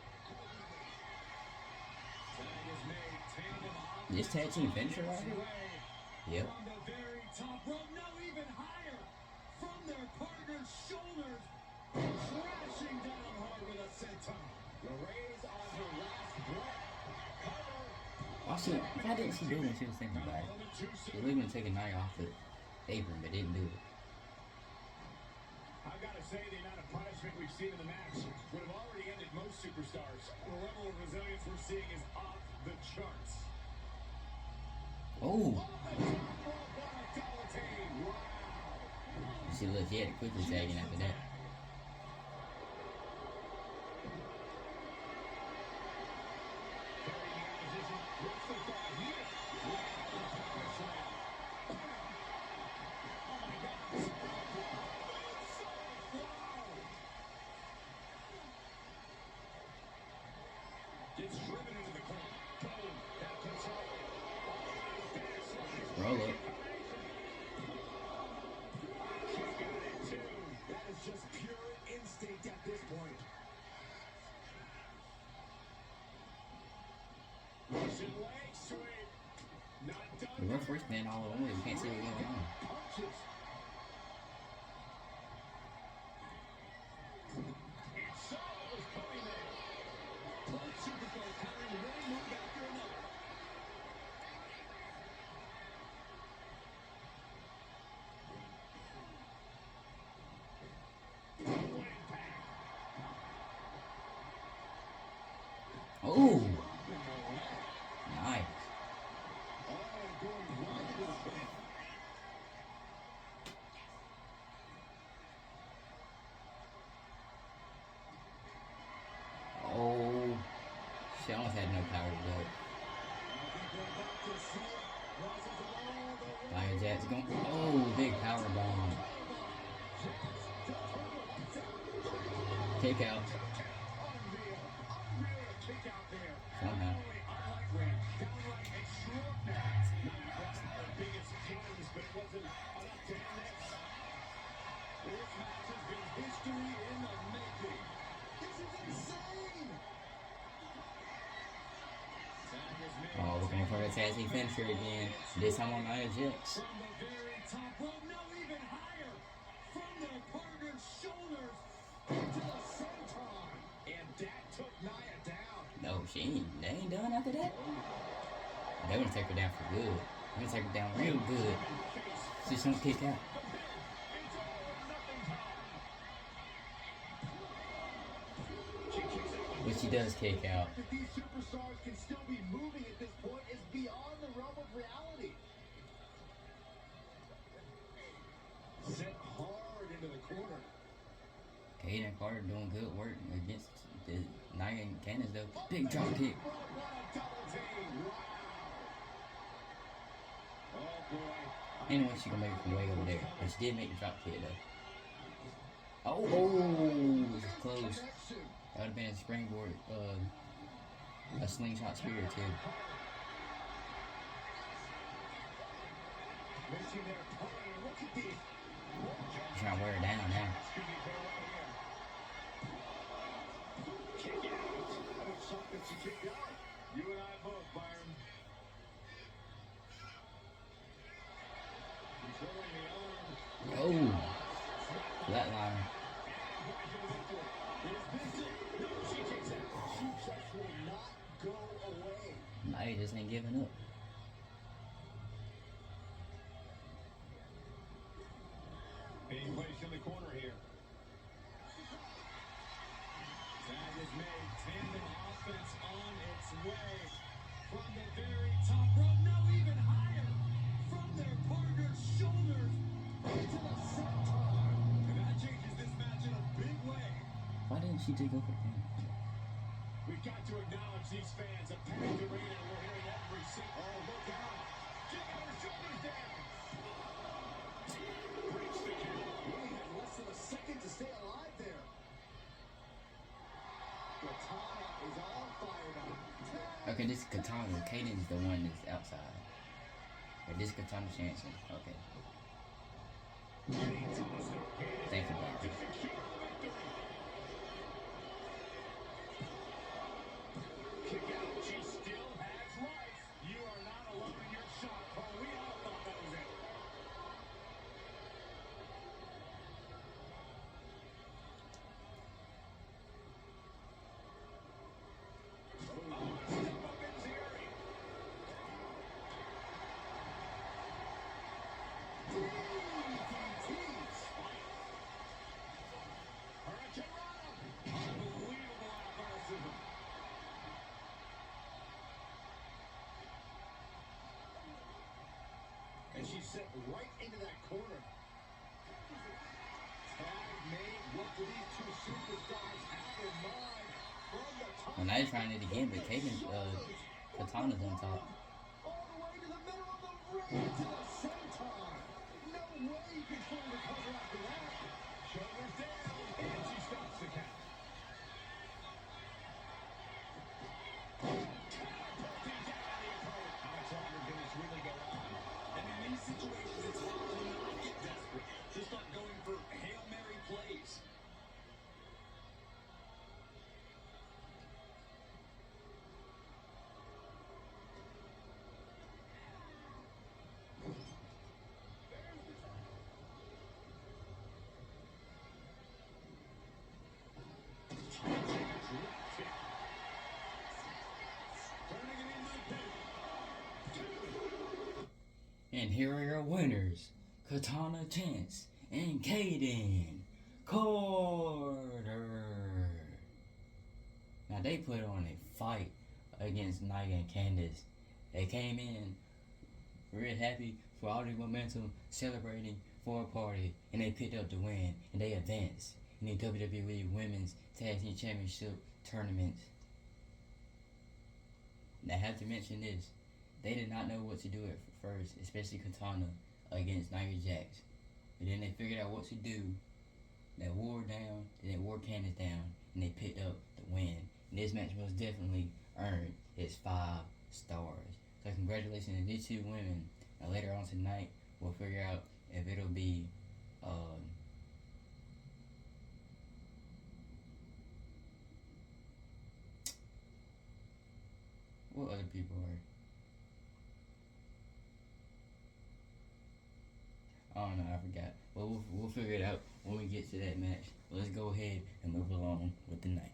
Tag is made. Tandem on. This tag team finisher right here? Yep. From the very top rope, no, even higher. From their partner's shoulders. Crashing down hard with a senton. The Rays on her last breath. Cover. Also, if I didn't see Logan, she was thinking about it. Element too They soon. were going to take a night off the apron, but didn't do it. I've got to say, the amount of punishment we've seen in the match would have already ended most superstars. The level of resilience we're seeing is off the charts. Oh! Off the top rope, what a guillotine. Wow. See, look, he had to quickly tag in after that. Carrying the opposition. What's the thought here? Wow, the power slam. Oh my God. Gets driven into the corner. Boom. That control. Roll up. She's got it too. That is just pure instinct at this point. Russian leg sweep. Not done. The referee's playing all over. We can't see what's going on. Punches. And so was coming there. Both superstars carrying one move after another. One impact. Oh! Nice. Oh, going right to the pin. Oh. She almost had no power to do it. I think we're about to see it. Crosses it all the way. Nia Jax going. Oh, big power bomb. Kick out. Unreal. Unreal kick out there. Somehow. Not only unlikely, downright extraordinary. Not across the biggest pains, but it wasn't enough to end this. This match has been history in the making. This is insane. Tag is made. Oh, looking for a tag team finisher again. This time on Nia Jax. From the very top rope, no, even higher. From their partner's shoulders to the senton. And that took Nia down. No, they ain't done after that. They gonna take her down for good. They're gonna take her down real good. She's gonna kick out. It's all or nothing time. She kicks out. But she does kick out. That these superstars can still be moving at this point is beyond the realm of reality. Set hard into the corner. Kane and Carter doing good work against the Nia and Candace though. Big drop kick. What a double team. Wow. Oh boy. Anyway, she gonna make it from way over there. But she did make the drop kick though. Oh, it's close. That would have been a springboard, a slingshot spear too. He's trying to wear her down now. You and I both, Byron. Controlling the arm. Oh, flatliner. Nah, he just ain't giving up. Being placed in the corner here. Tag is made. Tandem offense on its way. From the very top rope, now even higher. From their partner's shoulders into the senton. And that changes this match in a big way. Why didn't she take over the thing? We've got to acknowledge these fans. A packed arena. We're hearing every single. Oh, look out. She got her shoulders down. Breaks the count. Really had less than a second to stay alive there. Katana is all fired up. Okay, this is Katana. Kaden's the one that's outside. But this is Katana Jansen. Okay. Thank you, Bob. Kick out. She still has life. You are not alone in your shot, Cole. We all thought that was it. And she's set right into that corner. Tag made. What do these two superstars have in mind? From the top. Well, now he's trying it again, but Kaden, Katana's on top. All the way to the middle of the ring to the senton. No way you can fully recover after that. Shoulders down, and she stops the count. Catapulting down the opponent. How much longer can this really go on? And in these situations, it's hard to not get desperate. To start going for Hail Mary plays. And here are your winners, Katana Chance and Kaden Carter. Now they put on a fight against Nia and Candice. They came in real happy for all the momentum, celebrating for a party, and they picked up the win, and they advanced in the WWE Women's Tag Team Championship tournaments. Now I have to mention this. They did not know what to do at first, especially Katana against Nia Jax. But then they figured out what to do. They wore her down, then they wore Candice down, and they picked up the win. And this match was definitely earned its 5 stars. So congratulations to these two women. Now later on tonight, we'll figure out if it'll be what other people are. I don't know, I forgot. But we'll figure it out when we get to that match. Let's go ahead and move along with the night.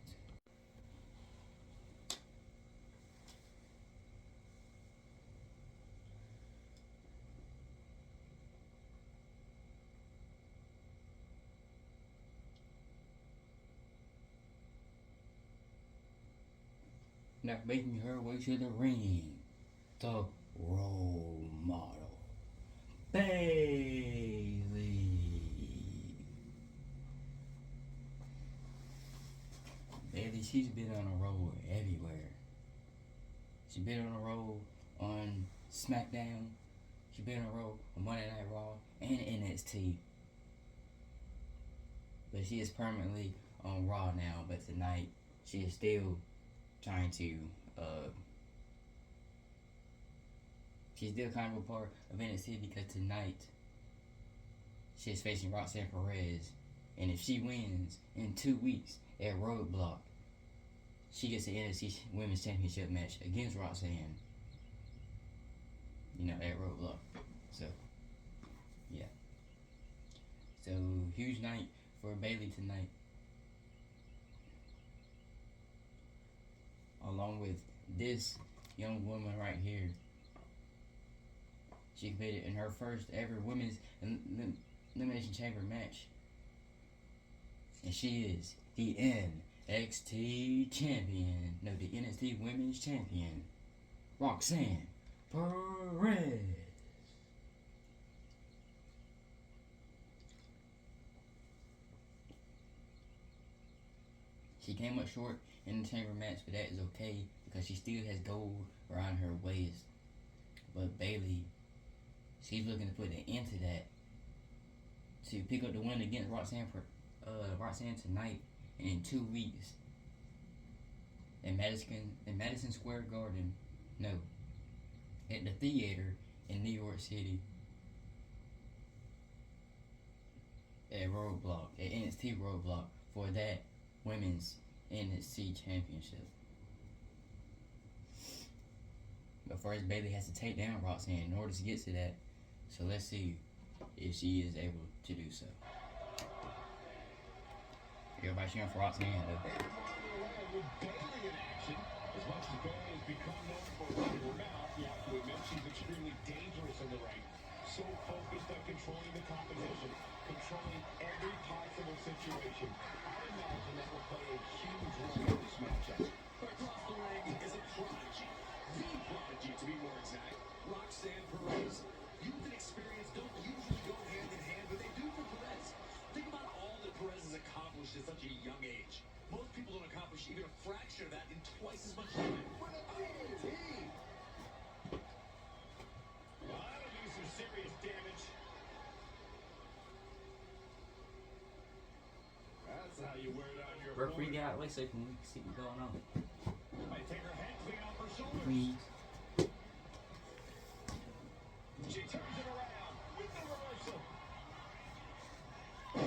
Now making her way to the ring, the role model, Bailey. Bailey, she's been on a roll everywhere. She's been on a roll on SmackDown. She's been on a roll on Monday Night Raw and NXT. but she is permanently on Raw now. But tonight, she is still trying to. She's still kind of a part of NXT because tonight she's facing Roxanne Perez, and if she wins in 2 weeks at Roadblock, she gets the NXT Women's Championship match against Roxanne. You know, at Roadblock. So, yeah. So, huge night for Bayley tonight. Along with this young woman right here. She competed in her first ever Women's Elimination Chamber match. And she is the NXT Champion. No, the NXT Women's Champion. Roxanne Perez. She came up short in the chamber match, but that is okay because she still has gold around her waist. But Bayley, she's looking to put an end to that, to pick up the win against Roxanne tonight, and in 2 weeks in Madison Square Garden, no, at the theater in New York City, at Roadblock, at NXT Roadblock, for that Women's NXT Championship. But first, Bayley has to take down Roxanne in order to get to that. So let's see if she is able to do so. Everybody cheering for Roxanne, though. With Bayley in action, as much as Bayley has become known for running her mouth, you have to admit she's extremely dangerous in the ring. So focused on controlling the competition, controlling every possible situation. I imagine that will play a huge role in this matchup. But across the ring is a prodigy. The prodigy, to be more exact. Roxanne Perez. Youth and experience don't usually go hand in hand, but they do for Perez. Think about all that Perez has accomplished at such a young age. Most people don't accomplish even a fraction of that in twice as much time. What a team! Well, that'll do some serious damage. That's how you wear down your Referee opponent. got away so we can see what's going on. Might take her head clean off her shoulders. Please. She turns it around with the reversal. Oh,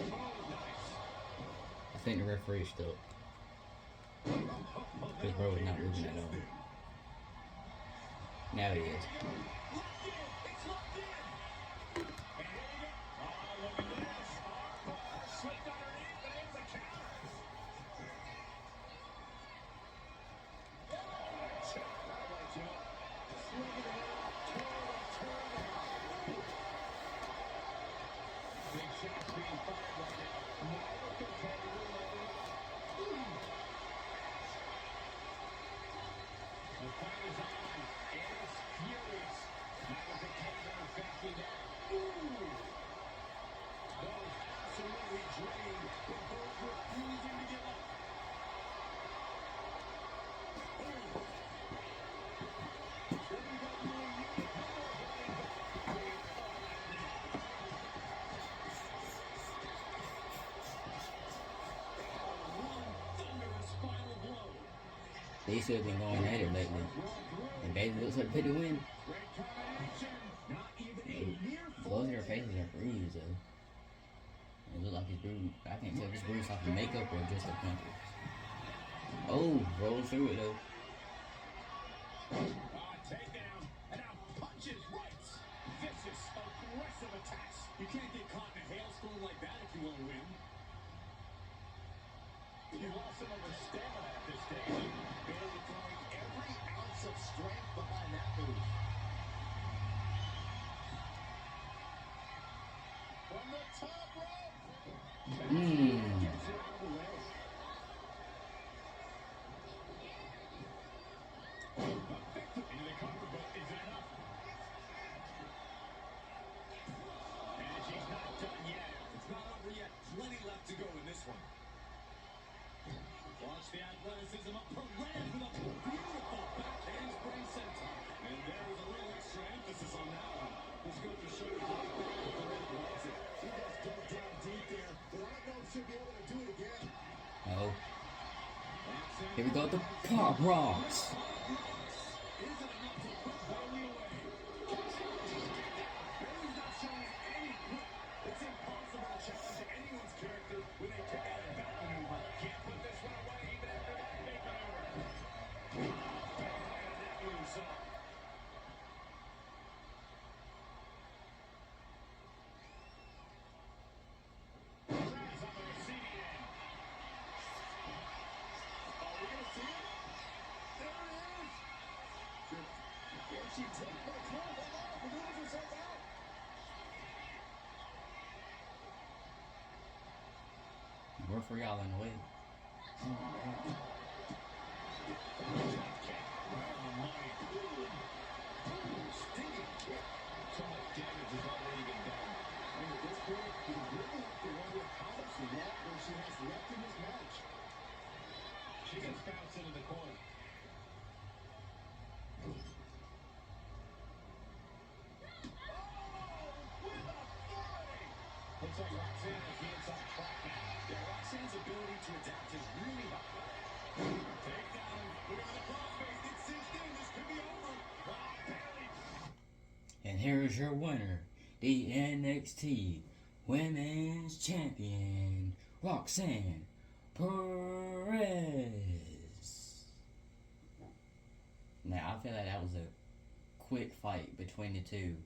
nice. I think the referee is still. Because bro is not moving at all. Now he is. Locked in. It's locked in. And here we go. Oh, look at this. Armbar slipped underneath, and it's a counter. Check that away, Joe. Swing it around. Turn. Big shots being fired right now. Neither competitor letting up. The fight is on. It is furious. Neither competitor backing down. Both absolutely drained, but both refusing to give up. WWE They still been going at it lately. And Bayley looks like to win. Both of their faces are bruised, though. It looks like it's bruised. I can't tell if it's bruised off of makeup or just a puncher. Oh, rolled through it, though. Takedown, and now punches right. Vicious, aggressive attacks. You can't get caught in a hailstorm like that if you want to win. You lost some of her stamina at this stage. Bayley throwing every ounce of strength behind that move. From the top rope. Gets it out of the way. A victory into the cover, but is it enough? And she's not done yet. It's not over yet. Plenty left to go in this one. Watch the athleticism of Perez with a beautiful back handspring senton. And there was a little extra emphasis on that one. This goes to show you how bad Perez wants it. She just dug down deep there, but I don't know if she'll Here we go, the Pop Rocks. We're for y'all in the way. She gets bounced into the corner. Looks like Roxanne has the inside track now. Yeah, Roxanne's ability to adapt is really high. Take down. Look at the crossface. It's cinched in. This could be over. Barely. And here's your winner, the NXT Women's Champion, Roxanne Perez. Now, I feel like that was a quick fight between the two.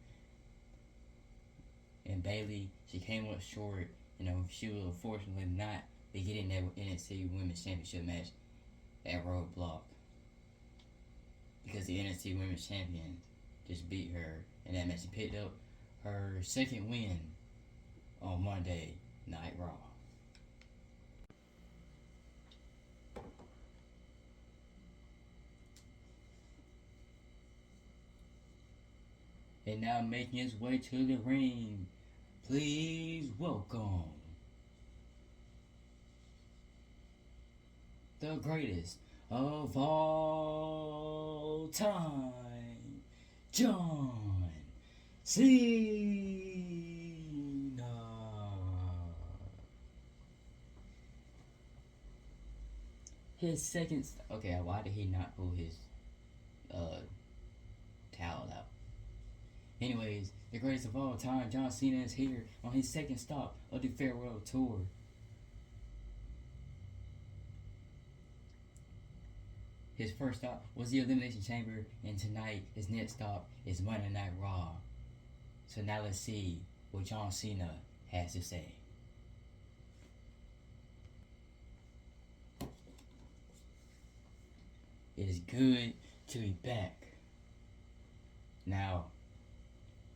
And Bayley, she came up short. You know, she will unfortunately not be getting that NXT Women's Championship match at Roadblock. Because the NXT Women's Champion just beat her in that match. She picked up her second win on Monday Night Raw. And now making his way to the ring, please welcome the greatest of all time, John Cena. His second. Okay, why did he not pull his towel out? Anyways, the greatest of all time, John Cena, is here on his second stop of the farewell tour. His first stop was the Elimination Chamber, and tonight his next stop is Monday Night Raw. So now let's see what John Cena has to say. It is good to be back. Now,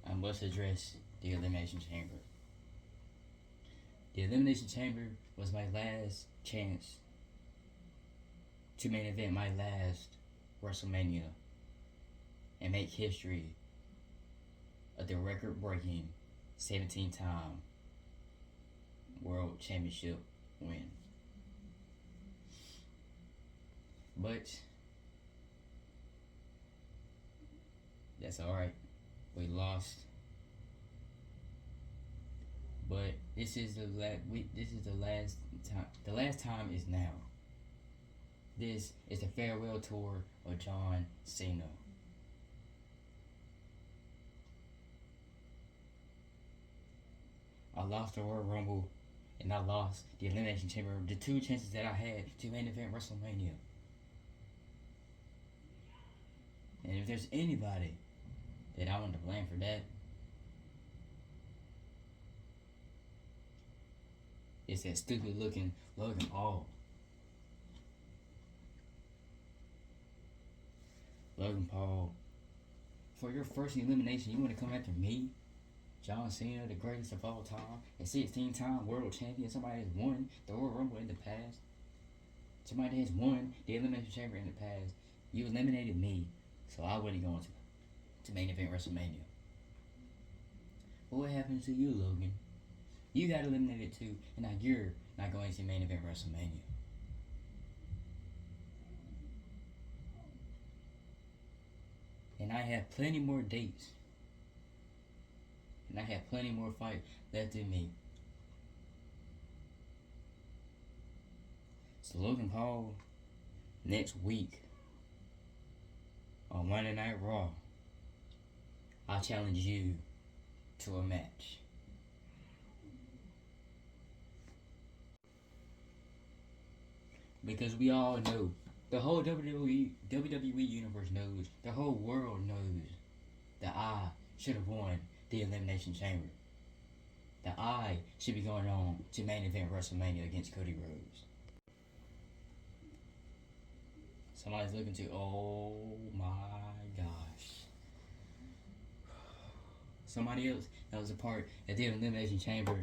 I must address the Elimination Chamber. The Elimination Chamber was my last chance to main event my last WrestleMania and make history of the record-breaking 17-time World Championship win. But that's alright. We lost, but this is the last time. The last time is now. This is the farewell tour of John Cena. I lost the Royal Rumble, and I lost the Elimination Chamber. The two chances that I had to main event WrestleMania. And if there's anybody that I want to blame for that, it's that stupid looking Logan Paul. Logan Paul, for your first elimination, you want to come after me? John Cena, the greatest of all time, a 16-time world champion, somebody has won the Royal Rumble in the past, somebody has won the Elimination Chamber in the past. You eliminated me, so I wouldn't go into main event WrestleMania. But what happened to you, Logan? You got eliminated too, and now you're not going to main event WrestleMania. And I have plenty more dates. And I have plenty more fights left in me. So Logan Paul, next week on Monday Night Raw, I challenge you to a match. Because we all know, the whole WWE universe knows, the whole world knows that I should have won the Elimination Chamber. That I should be going on to main event WrestleMania against Cody Rhodes. Somebody's looking to, oh my gosh. Somebody else that was a part of the Elimination Chamber.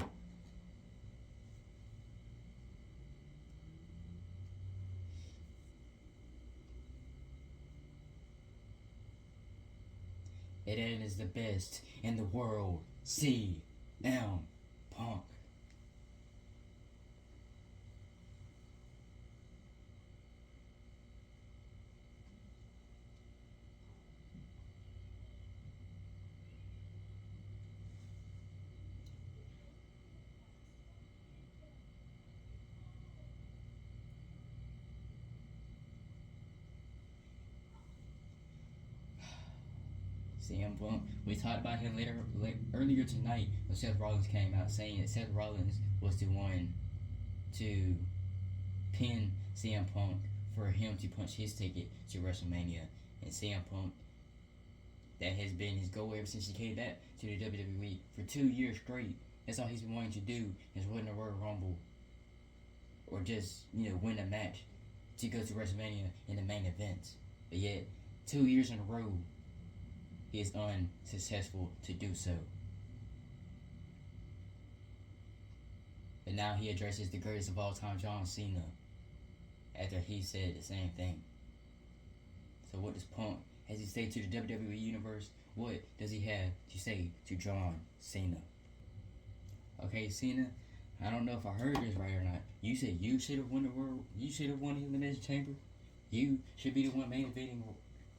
It is the best in the world, CM Punk. CM Punk. We talked about him earlier tonight when Seth Rollins came out saying that Seth Rollins was the one to pin CM Punk for him to punch his ticket to WrestleMania. And CM Punk, that has been his goal ever since he came back to the WWE for 2 years straight. That's all he's been wanting to do is win the Royal Rumble or just, win a match to go to WrestleMania in the main event. But yet, 2 years in a row, he is unsuccessful to do so. But now he addresses the greatest of all time, John Cena, after he said the same thing. So what does Punk has he say to the WWE Universe? What does he have to say to John Cena? Okay, Cena, I don't know if I heard this right or not. You said you should have won the world. You should have won the Elimination Chamber. You should be the one main eventing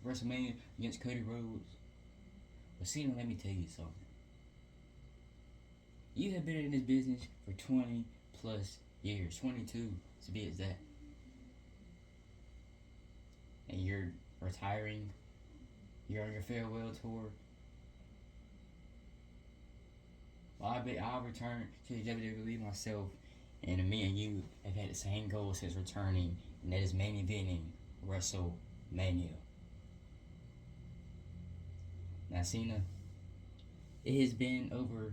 WrestleMania against Cody Rhodes. But Cena, let me tell you something. You have been in this business for 20 plus years, 22 to be exact. And you're retiring. You're on your farewell tour. Well, I'll return to the WWE myself, and me and you have had the same goal since returning, and that is main eventing WrestleMania. Now, Cena, it has been over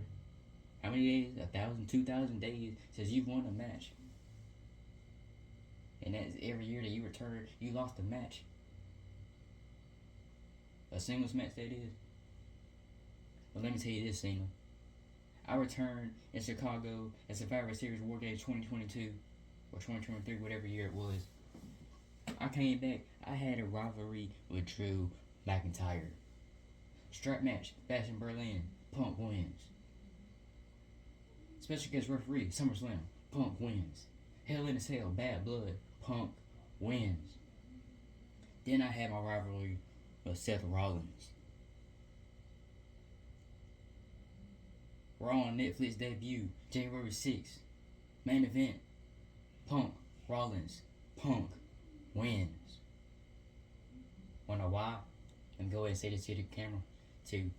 how many days? 1,000, 2,000 days since you've won a match. And that's every year that you return, you lost a match. A singles match, that is. But let me tell you this, Cena. I returned in Chicago at Survivor Series War Games 2022 or 2023, whatever year it was. I came back. I had a rivalry with Drew McIntyre. Strap match, Bash in Berlin. Punk wins. Special guest referee, SummerSlam. Punk wins. Hell in a Cell, Bad Blood. Punk wins. Then I had my rivalry with Seth Rollins. Raw on Netflix debut, January 6th. Main event, Punk, Rollins. Punk wins. Wanna know why? Let me go ahead and say this to the camera to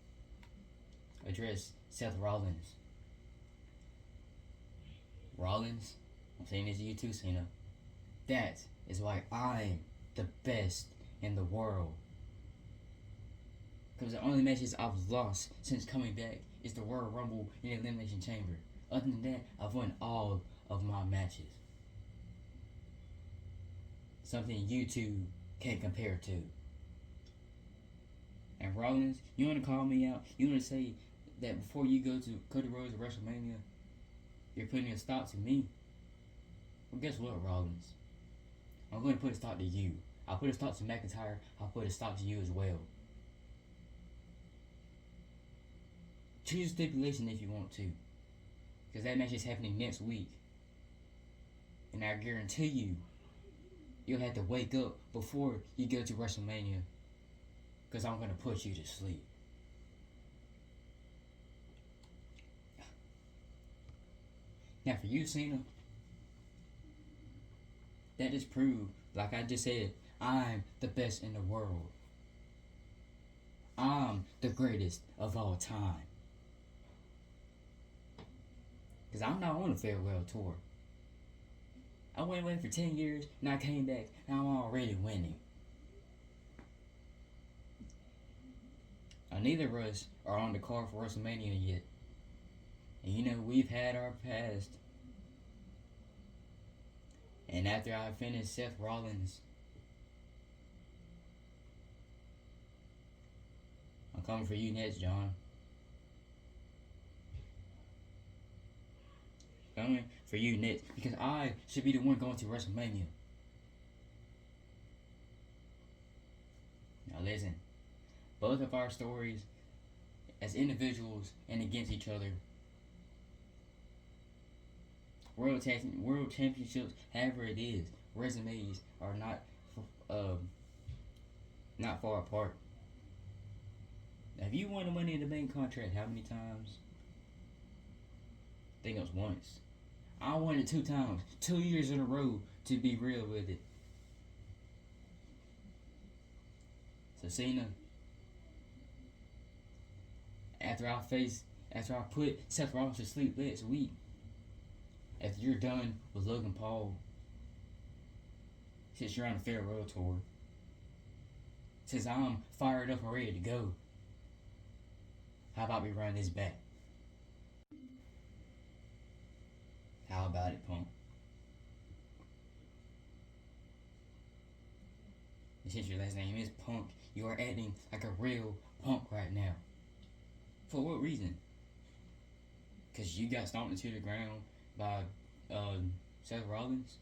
address Seth Rollins. Rollins, I'm saying this to you too, Cena. That is why I'm the best in the world. Because the only matches I've lost since coming back is the Royal Rumble and the Elimination Chamber. Other than that, I've won all of my matches. Something you two can't compare to. And Rollins, you want to call me out? You want to say that before you go to Cody Rhodes at WrestleMania, you're putting a stop to me? Well, guess what, Rollins? I'm going to put a stop to you. I'll put a stop to McIntyre. I'll put a stop to you as well. Choose a stipulation if you want to. Because that match is happening next week. And I guarantee you, you'll have to wake up before you go to WrestleMania. Because I'm going to put you to sleep. Now for you, Cena, that is proved, like I just said, I'm the best in the world. I'm the greatest of all time. Because I'm not on a farewell tour. I went away for 10 years, and I came back, and I'm already winning. Now, neither of us are on the card for WrestleMania yet. And you know, we've had our past. And after I finish Seth Rollins, I'm coming for you next, John. Coming for you next. Because I should be the one going to WrestleMania. Now listen. Both of our stories, as individuals and against each other, world championships, however it is, resumes are not far apart. Now, if you won the Money in the Bank contract, how many times? I think it was once. I won it 2 times, 2 years in a row, to be real with it. So Cena, after I put Seth Rollins to sleep last week, after you're done with Logan Paul, since you're on a farewell tour, since I'm fired up and ready to go, how about we run this back? How about it, Punk? And since your last name is Punk, you are acting like a real punk right now. For what reason? Because you got stomped into the ground by Seth Rollins?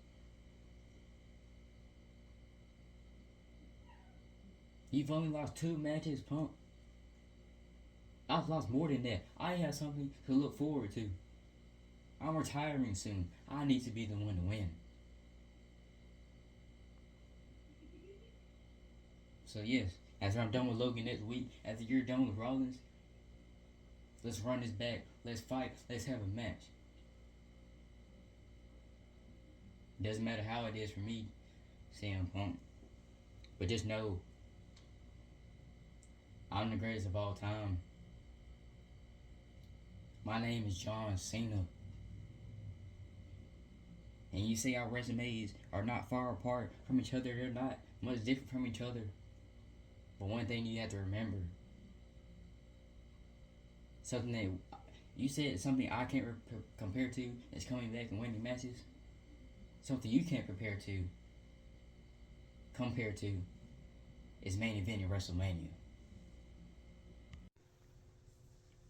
You've only lost 2 matches, Punk. I've lost more than that. I have something to look forward to. I'm retiring soon. I need to be the one to win. So yes, after I'm done with Logan next week, after you're done with Rollins, let's run this back. Let's fight. Let's have a match. Doesn't matter how it is for me, CM Punk. But just know, I'm the greatest of all time. My name is John Cena. And you say our resumes are not far apart from each other. They're not much different from each other. But one thing you have to remember, something that you said, something I can't compare to is coming back and winning matches. Something you can't compare to is main event in WrestleMania.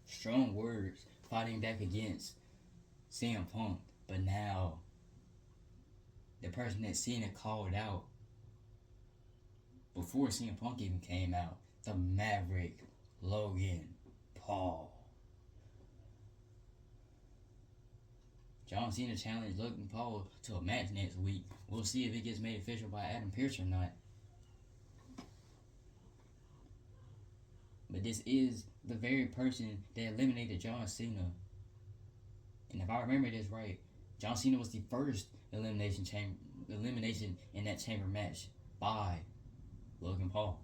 Strong words fighting back against CM Punk, but now the person that Cena called out before CM Punk even came out, the Maverick, Logan Paul. John Cena challenged Logan Paul to a match next week. We'll see if it gets made official by Adam Pearce or not. But this is the very person that eliminated John Cena. And if I remember this right, John Cena was the first elimination in that chamber match by Logan Paul.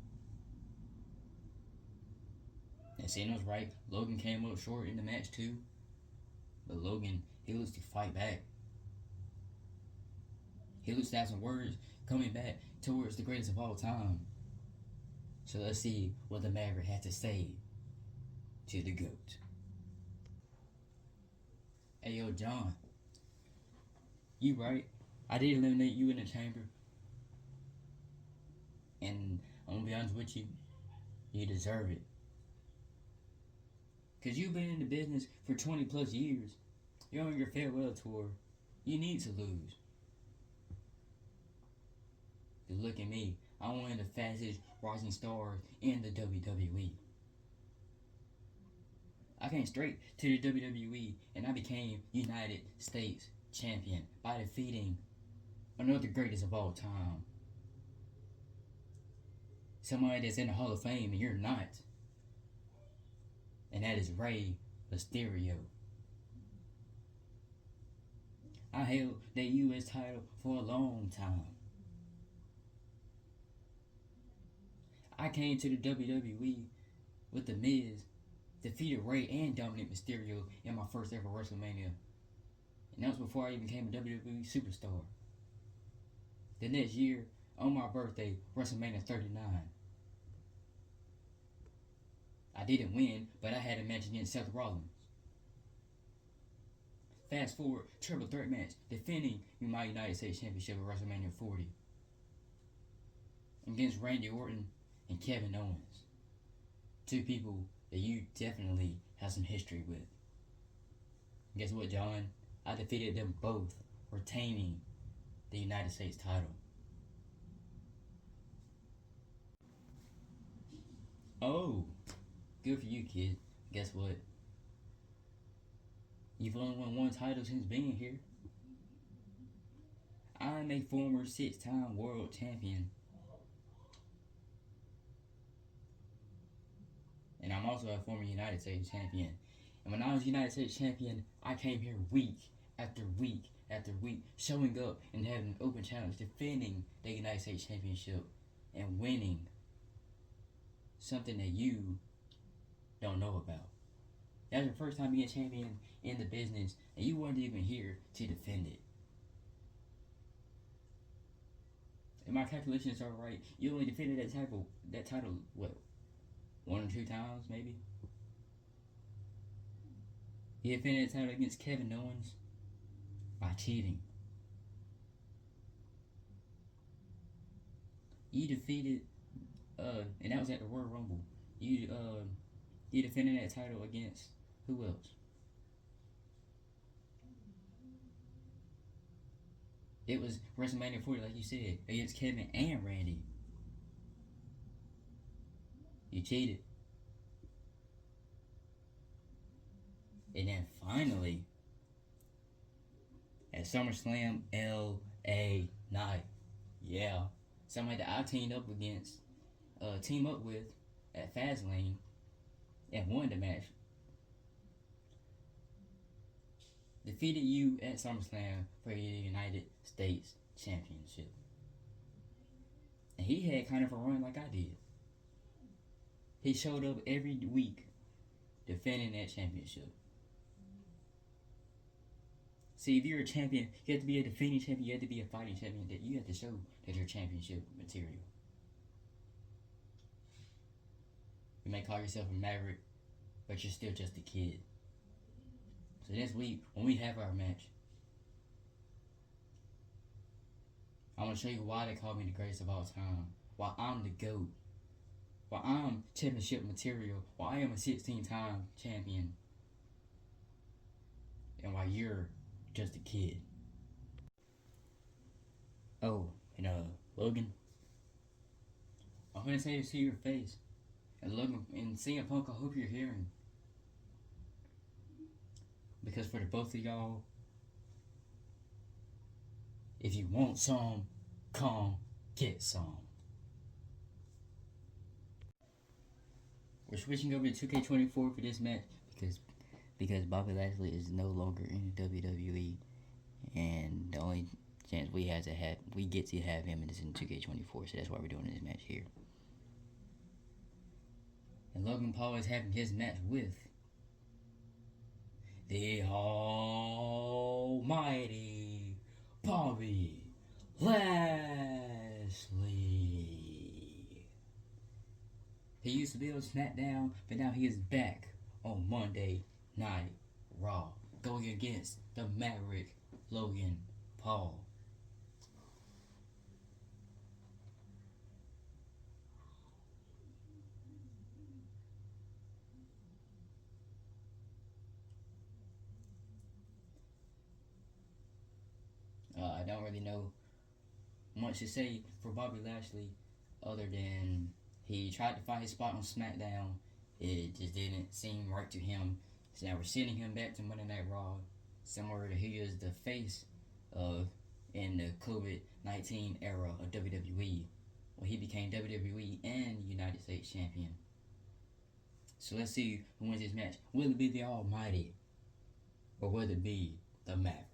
And Cena was right. Logan came up short in the match too. But Logan, he looks to fight back. He looks to have some words coming back towards the greatest of all time. So let's see what the Maverick has to say to the GOAT. Hey yo, John. You right. I did eliminate you in the chamber. And I'm gonna be honest with you, you deserve it. Cause you've been in the business for 20 plus years. You're on your farewell tour. You need to lose. Cause look at me. I'm one of the fastest rising stars in the WWE. I came straight to the WWE and I became United States Champion by defeating another greatest of all time. Somebody that's in the Hall of Fame and you're not. And that is Rey Mysterio. I held that US title for a long time. I came to the WWE with The Miz, defeated Ray and Dominic Mysterio in my first ever WrestleMania. And that was before I even became a WWE superstar. The next year, on my birthday, WrestleMania 39. I didn't win, but I had a match against Seth Rollins. Fast forward, triple threat match, defending my United States Championship at WrestleMania 40 against Randy Orton and Kevin Owens. Two people that you definitely have some history with. Guess what, John? I defeated them both, retaining the United States title. Oh, good for you, kid. Guess what? You've only won one title since being here. I'm a former 6-time world champion. And I'm also a former United States champion. And when I was United States champion, I came here week after week after week, showing up and having an open challenge, defending the United States championship and winning something that you don't know about. That was your first time being a champion in the business, and you weren't even here to defend it. If my calculations are right, you only defended that title, what, 1 or 2 times, maybe? You defended that title against Kevin Owens by cheating. You defeated, and that was at the Royal Rumble. You defended that title against who else? It was WrestleMania 40, like you said, against Kevin and Randy. You cheated. And then finally, at SummerSlam LA Night, yeah, somebody that I team up with at Fastlane and won the match, defeated you at SummerSlam for the United States Championship. And he had kind of a run like I did. He showed up every week defending that championship. See, if you're a champion, you have to be a defending champion, you have to be a fighting champion, that you have to show that you're championship material. You may call yourself a maverick, but you're still just a kid. So this week, when we have our match, I'm going to show you why they call me the greatest of all time. Why I'm the GOAT. Why I'm championship material. Why I am a 16-time champion. And why you're just a kid. Oh, and Logan, I'm going to say this to your face. And Logan, and CM Punk, I hope you're hearing. Because for the both of y'all, if you want some, come get some. We're switching over to 2K24 for this match because Bobby Lashley is no longer in the WWE, and the only chance we get to have him is in 2K24, so that's why we're doing this match here. And Logan Paul is having his match with the almighty Bobby Lashley. He used to be on SmackDown, but now he is back on Monday Night Raw, going against the Maverick Logan Paul. I don't really know much to say for Bobby Lashley other than he tried to find his spot on SmackDown. It just didn't seem right to him. So now we're sending him back to Monday Night Raw, somewhere that he is the face of in the COVID-19 era of WWE, when he became WWE and United States Champion. So let's see who wins this match. Will it be the Almighty, or will it be the Maverick?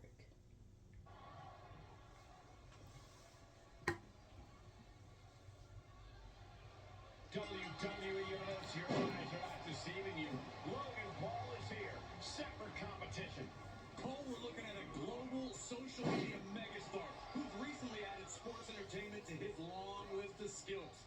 set for competition. Cole, we're looking at a global social media megastar who's recently added sports entertainment to his long list of skills.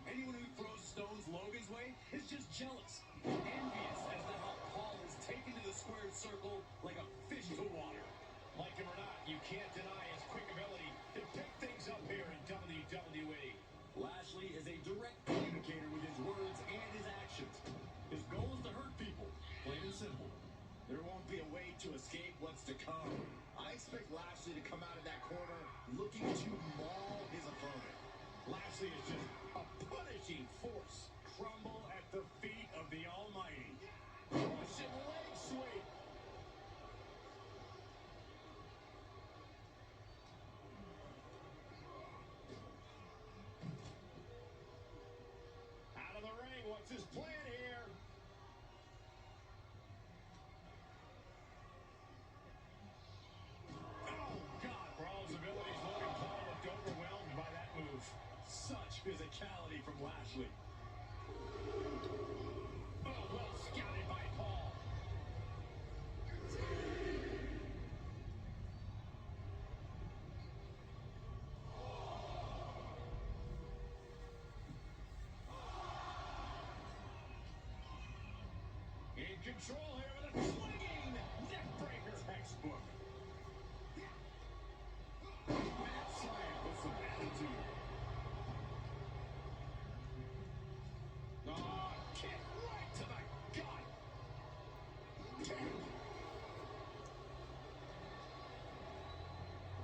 Anyone who throws stones Logan's way is just jealous, envious as to how Paul is taken to the squared circle like a fish to water. Like him or not, you can't deny his quick ability to pick things up here in WWE. Lashley is a direct communicator with his words and his actions. His goal is to hurt people, plain and simple. There won't be a way to escape what's to come. I expect Lashley to come out of that corner looking to maul his opponent. Lashley is just a punishing force. Crumble at the feet of the Almighty. Russian leg sweep. Out of the ring, what's his plan here? Oh, God, for all his abilities, Logan Paul looked overwhelmed by that move. Such physicality from Lashley. Oh, well scouted by Paul. In control here with a swinging neck breaker. Textbook. Mad slam with some attitude. Kick right to the gut.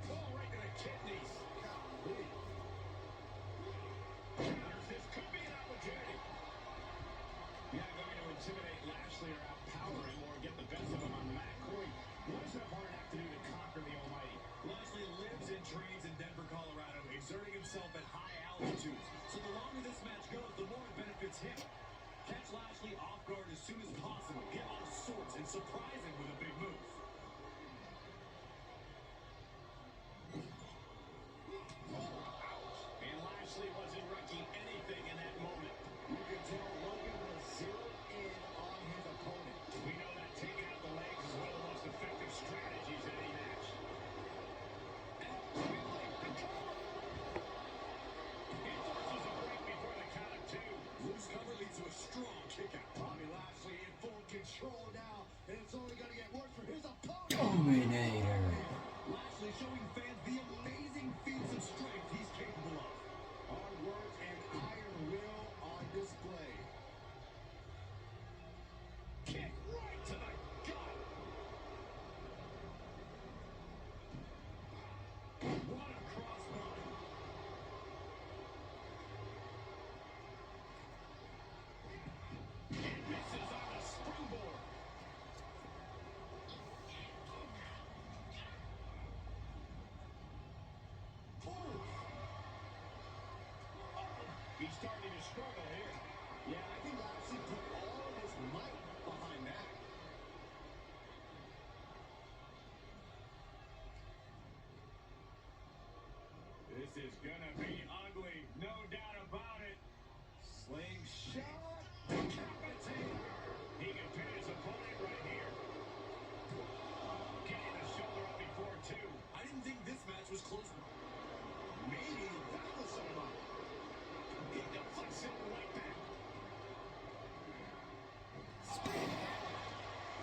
Ball right to the kidneys. Golly. Counters. This could be an opportunity. Yeah, going to intimidate Lashley or outpower him or get the best of him on the mat. Corey, what does that hard have to do to conquer the Almighty? Lashley lives and trains in Denver, Colorado, exerting himself at high altitudes. So the longer this match goes, the more it benefits him. Catch Lashley off guard as soon as possible. Get out of sorts and surprise him with a big move. And Lashley wasn't wrecking anything in that moment. You could tell Logan was zeroed in on his opponent. We know that taking out the legs is one of the most effective strategies in any match. And quickly, the cover. He forces a break before the count of two. Loose cover leads to a strong kick out. Bobby Lashley in full control now, and it's only going to get worse for his opponent. Dominator. Lashley showing fans the amazing feats of strength he's capable of. Hard work and iron will on display. Kick right to the gut. What a crossbody. And misses on the springboard. He's starting to struggle here. Yeah, I think Lashley put all of his might behind that. This is gonna be ugly, no doubt about it. Slingshot, decapitator. He can pin his opponent right here. Getting the shoulder up before two. I didn't think this match was close. Maybe that was somebody. He deflects it right back.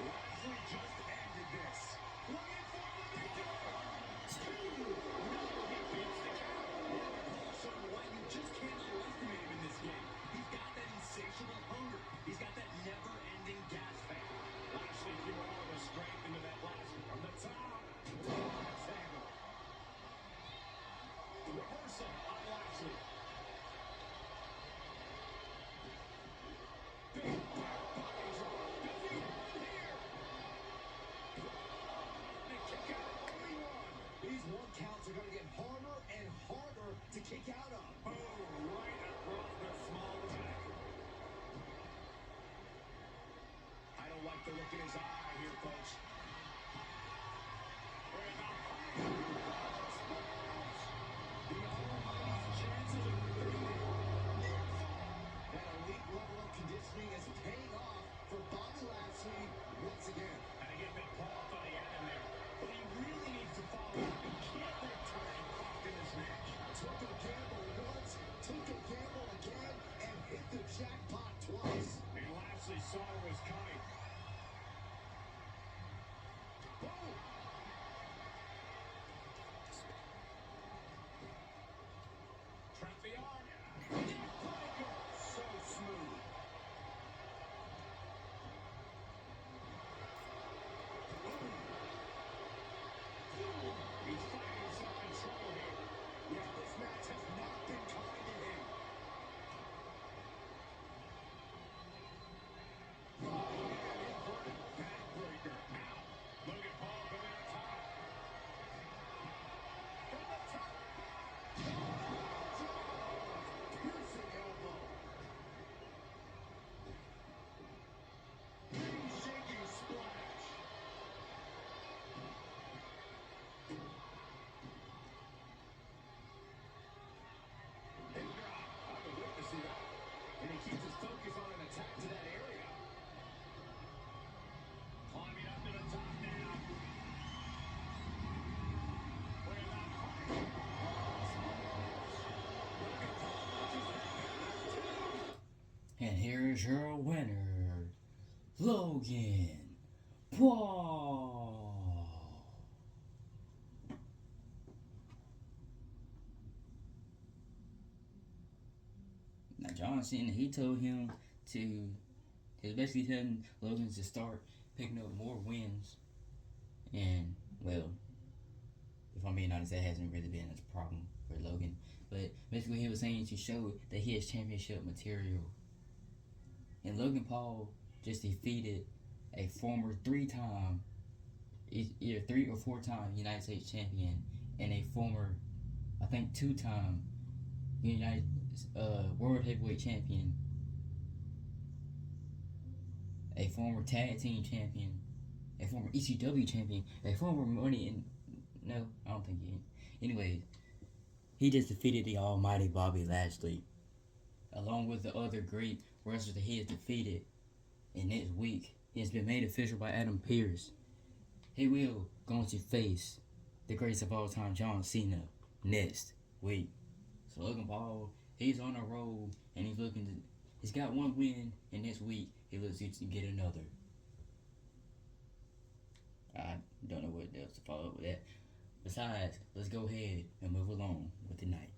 Lashley just ended this. Looking for the victory. Two. No, he beats the count. Paul showing why you just can't underestimate him in this game. He's got that insatiable hunger. He's got that never-ending gas tank. Lashley threw all of his strength into that last from the top. Nice angle. Reversal on Lashley. Big back body drop. Does he have it here? The kick out, only one. These one counts are going to get harder and harder to kick out of. Boom, right across the small of the back. I don't like the look in his eye here, folks. With a the Almighty's chances of winning near fall. That elite level of conditioning is paying off for Bobby Lashley once again. Can't return often this match. Took a gamble once, took a gamble again, and hit the jackpot twice. And Lashley saw it was coming. Boom! Trap the arm. Neckbreaker. So smooth. He's finding some control here. Yeah, this match has not been kind to him. Inverted backbreaker. Ow. Logan Paul going on top. From the top. Piercing elbow. Shaking splash. And drop. I've been witnessing that. And he keeps his focus on an attack to that area. Climbing up to the top now. With a heart. Logan Paul watches that. And here's your winner, Logan Paul. Now John Cena, he told him he was basically telling Logan to start picking up more wins. And, well, if I'm being honest, that hasn't really been a problem for Logan. But basically he was saying to show that he has championship material. And Logan Paul just defeated a former either 3 or 4 time United States champion and a former, I think 2-time United World Heavyweight Champion, a former Tag Team Champion, a former ECW Champion, a former no, I don't think he. Anyways, he just defeated the almighty Bobby Lashley, along with the other great wrestlers that he has defeated. And next week, it has been made official by Adam Pearce. He will going to face the greatest of all time, John Cena, next week. So Logan Paul, he's on a roll, and he's got 1 win, and next week he looks to get another. I don't know what else to follow up with that. Besides, let's go ahead and move along with the night.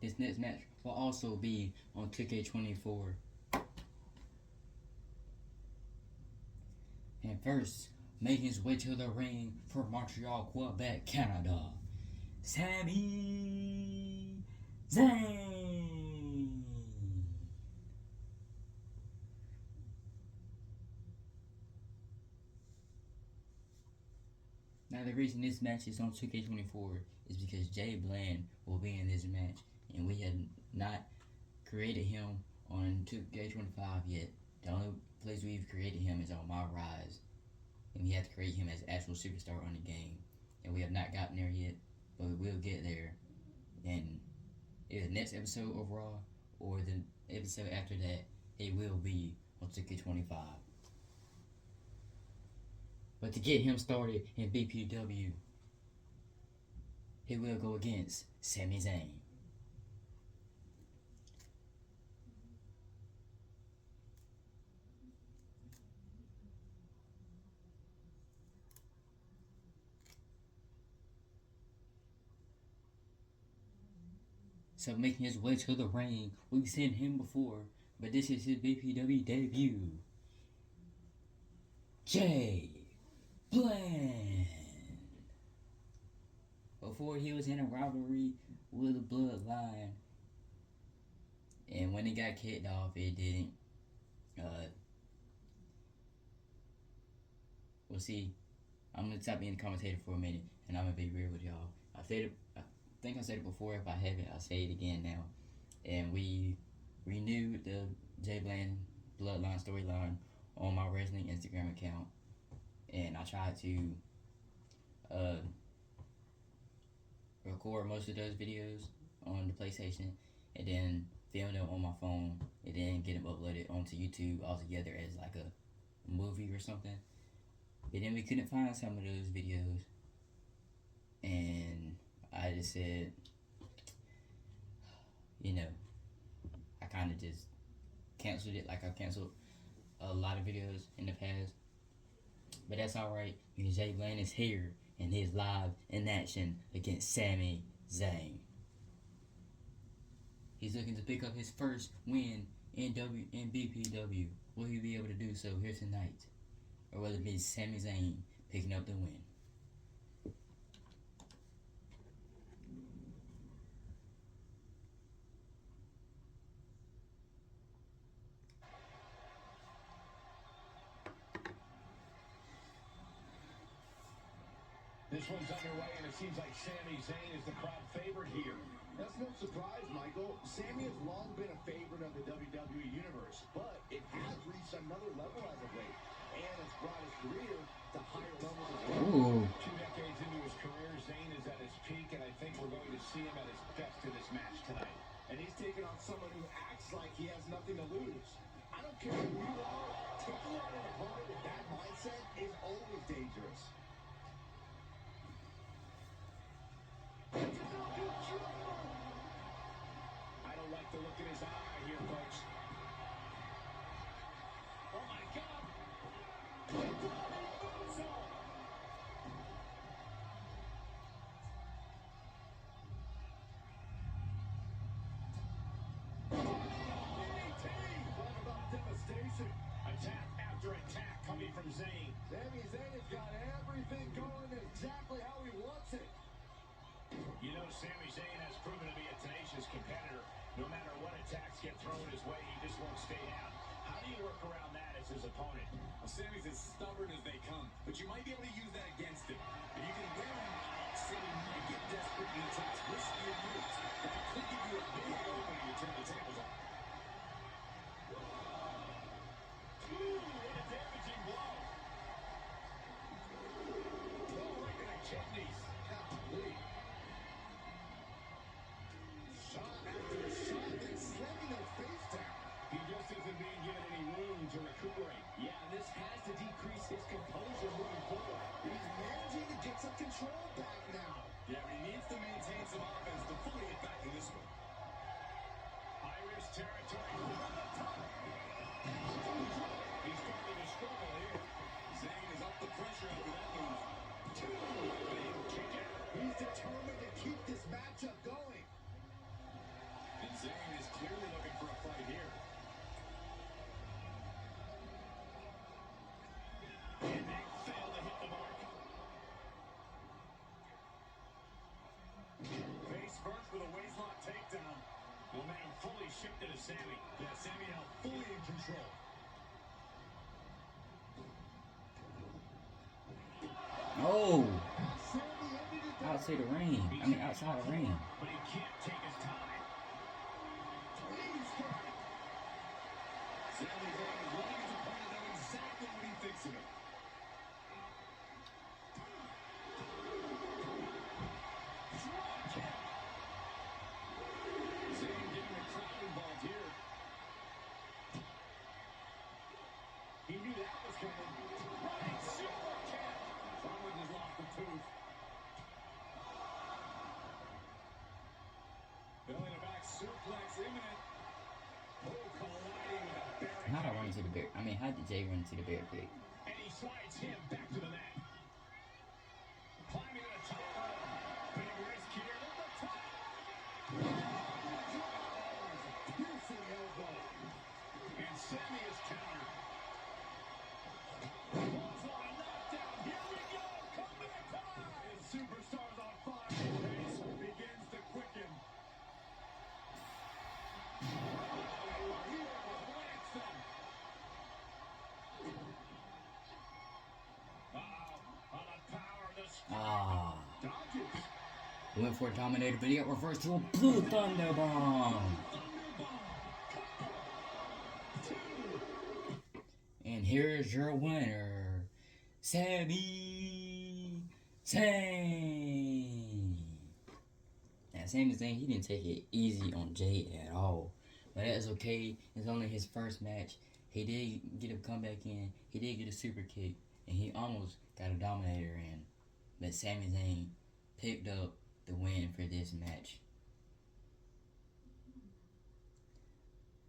This next match will also be on 2K24. And first, making his way to the ring from Montreal, Quebec, Canada, Sami Zayn. Now the reason this match is on 2K24 is because Jay Bland will be in this match, and we have not created him on 2K25 yet. The only place we've created him is on My Rise, and we have to create him as actual superstar on the game, and we have not gotten there yet, but we will get there. And either the next episode overall or the episode after that, he will be on 2K25. But to get him started in BPW, he will go against Sami Zayn. So making his way to the ring, we've seen him before, but this is his BPW debut. Jay Bland. Before he was in a rivalry with the Bloodline, and when it got kicked off, it didn't. We'll see. I'm gonna stop being the commentator for a minute, and I'm gonna be real with y'all. I think I said it before. If I haven't, I'll say it again now. And we renewed the Jay Bland Bloodline storyline on my wrestling Instagram account, and I tried to record most of those videos on the PlayStation, and then film them on my phone, and then get them uploaded onto YouTube altogether as like a movie or something. And then we couldn't find some of those videos, and I just said, you know, I kind of just canceled it like I canceled a lot of videos in the past. But that's alright because Jay Lane is here and he's live in action against Sami Zayn. He's looking to pick up his first win in BPW. Will he be able to do so here tonight? Or will it be Sami Zayn picking up the win? This one's underway, and it seems like Sami Zayn is the crowd favorite here. That's no surprise, Michael. Sami has long been a favorite of the WWE Universe, but it has reached another level as of late, and it's brought his career to higher levels as well. Ooh. 2 decades into his career, Zayn is at his peak, and I think we're going to see him at his best in this match tonight. And he's taking on someone who acts like he has nothing to lose. I don't care who you are, taking on an opponent with that mindset is always dangerous. I don't like the look in his eye here, folks. Oh, my God. Talk about devastation. Attack after attack coming from Zayn. Sami Zayn has got everything going exactly how he wants it. You know, Sami Zayn has proven to be a tenacious competitor. No matter what attacks get thrown his way, he just won't stay down. How do you work around that as his opponent? Well, Sami's as stubborn as they come, but you might be able to use that against him. If you can wear him out, Sami might get desperate and attacks riskier moves. That could give you a big opening to turn the tables on. Ooh, what a damaging blow. Oh, right to the kidneys. Golly. Shot after shot, then slamming their face down. He just isn't being given any room to recuperate. Yeah, this has to decrease his composure moving forward. He's managing to get some control back now. Yeah, but he needs to maintain some offense to fully get back in this one. High-risk territory from the top. He's starting to struggle here. Zayn is up the pressure after that move. Big kick out. He's determined to keep this matchup going. And Zayn is clearly looking for a fight here. And they fail to hit the mark. Face first with a waistlock takedown. Momentum fully shifted to Sami. Yeah, Sami now fully in control. Oh! Sami ended it there. Outside the ring. Outside the ring. But he can't take his time. Please, God. Sami Zayn is letting his opponent know exactly what he thinks of him. Zayn getting the crowd involved here. He knew that was coming. Running super kick. Someone just lost a tooth. Belly to back suplex imminent. Oh, colliding with a barricade. How'd I run into the bear? How did Jay run into the barricade? And he slides him back to the mat. Climbing to the top rope. Big risk here at the top. Piercing elbow. And Sami is countered. Clothesline knockdown. Here we go. Comeback time. His superstar's on fire. Pace begins to quicken. Uh-oh. On the power of the Ah. Dodges. We went for a Dominator, but he got reversed to a Blue Thunder Bomb. And here's your winner, Sami Zayn. Now, Sami Zayn, he didn't take it easy on Jay at all. But that's okay. It's only his first match. He did get a comeback in. He did get a super kick. And he almost got a Dominator in. But Sami Zayn picked up the win for this match.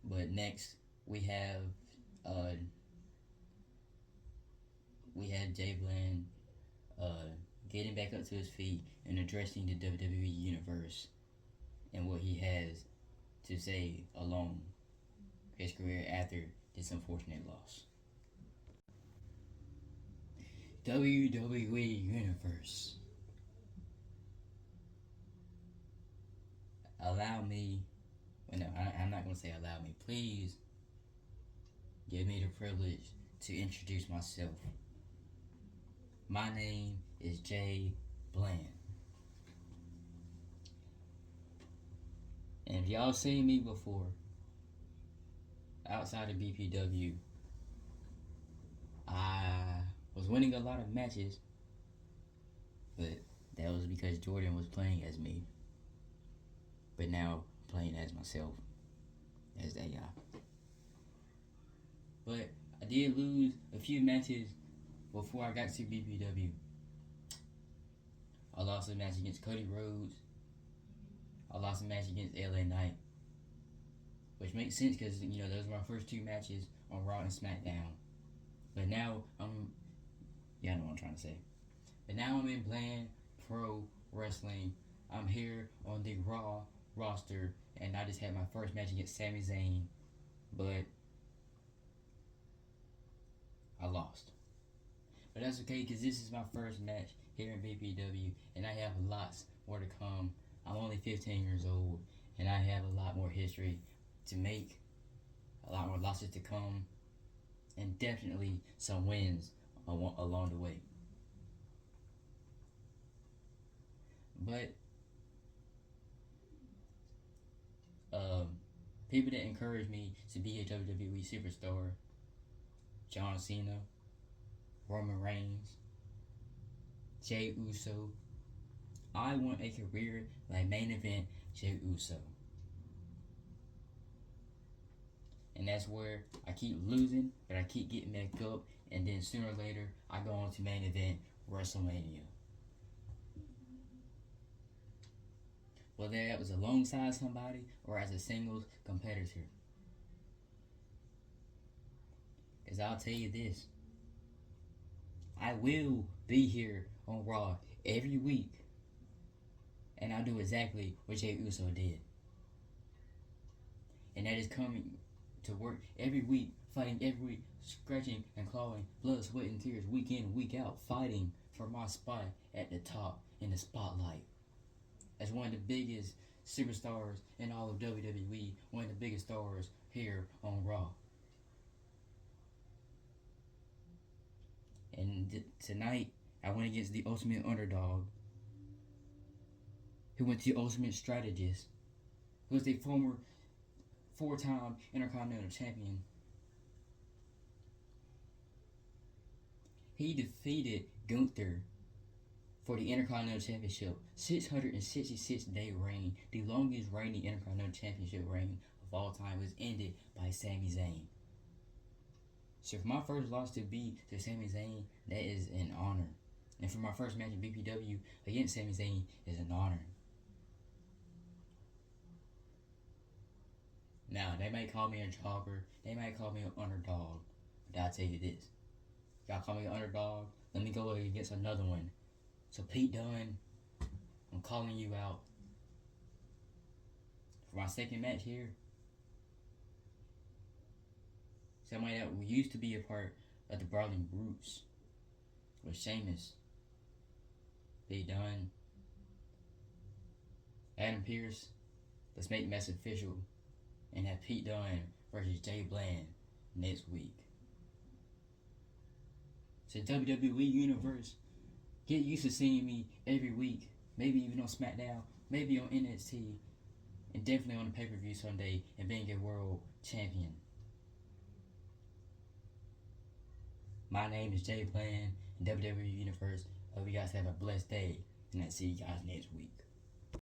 But next we have Jay Bland getting back up to his feet and addressing the WWE Universe and what he has to say along his career after this unfortunate loss. WWE Universe. Allow me, well, no, I'm not going to say allow me. Please give me the privilege to introduce myself. My name is Jay Bland. And if y'all seen me before, outside of BPW, I was winning a lot of matches, but that was because Jordan was playing as me. But now I'm playing as myself, as that guy. But I did lose a few matches before I got to BPW. I lost a match against Cody Rhodes. I lost a match against LA Knight. Which makes sense because, you know, those were my first two matches on Raw and SmackDown. But now I know what I'm trying to say. But now I'm in Bland Pro Wrestling. I'm here on the Raw roster, and I just had my first match against Sami Zayn, but I lost. But that's okay, because this is my first match here in BPW, and I have lots more to come. I'm only 15 years old, and I have a lot more history to make, a lot more losses to come, and definitely some wins along the way. But people that encouraged me to be a WWE superstar: John Cena, Roman Reigns, Jey Uso. I want a career like main event Jey Uso. And that's where I keep losing, but I keep getting back up, and then sooner or later I go on to main event WrestleMania. Whether that was alongside somebody or as a singles competitor. Because I'll tell you this, I will be here on Raw every week, and I'll do exactly what Jey Uso did. And that is coming to work every week, fighting every week, scratching and clawing, blood, sweat, and tears, week in, week out, fighting for my spot at the top in the spotlight. As one of the biggest superstars in all of WWE, one of the biggest stars here on Raw. And tonight, I went against the Ultimate Underdog, who went to the Ultimate Strategist, who was the former 4-time Intercontinental Champion. He defeated Gunther for the Intercontinental Championship, 666-day reign, the longest reigning Intercontinental Championship reign of all time, was ended by Sami Zayn. So for my first loss to be to Sami Zayn, that is an honor. And for my first match in BPW against Sami Zayn is an honor. Now, they might call me a jobber, they might call me an underdog, but I'll tell you this. Y'all call me an underdog, let me go against another one. So Pete Dunne, I'm calling you out for my second match here. Somebody that used to be a part of the Brawling Brutes was Sheamus, Pete Dunne, Adam Pearce. Let's make the match official and have Pete Dunne versus Jay Bland next week. So WWE Universe, get used to seeing me every week, maybe even on SmackDown, maybe on NXT, and definitely on the pay-per-view someday, and being a world champion. My name is Jay Bland in WWE Universe. Hope you guys have a blessed day, and I'll see you guys next week.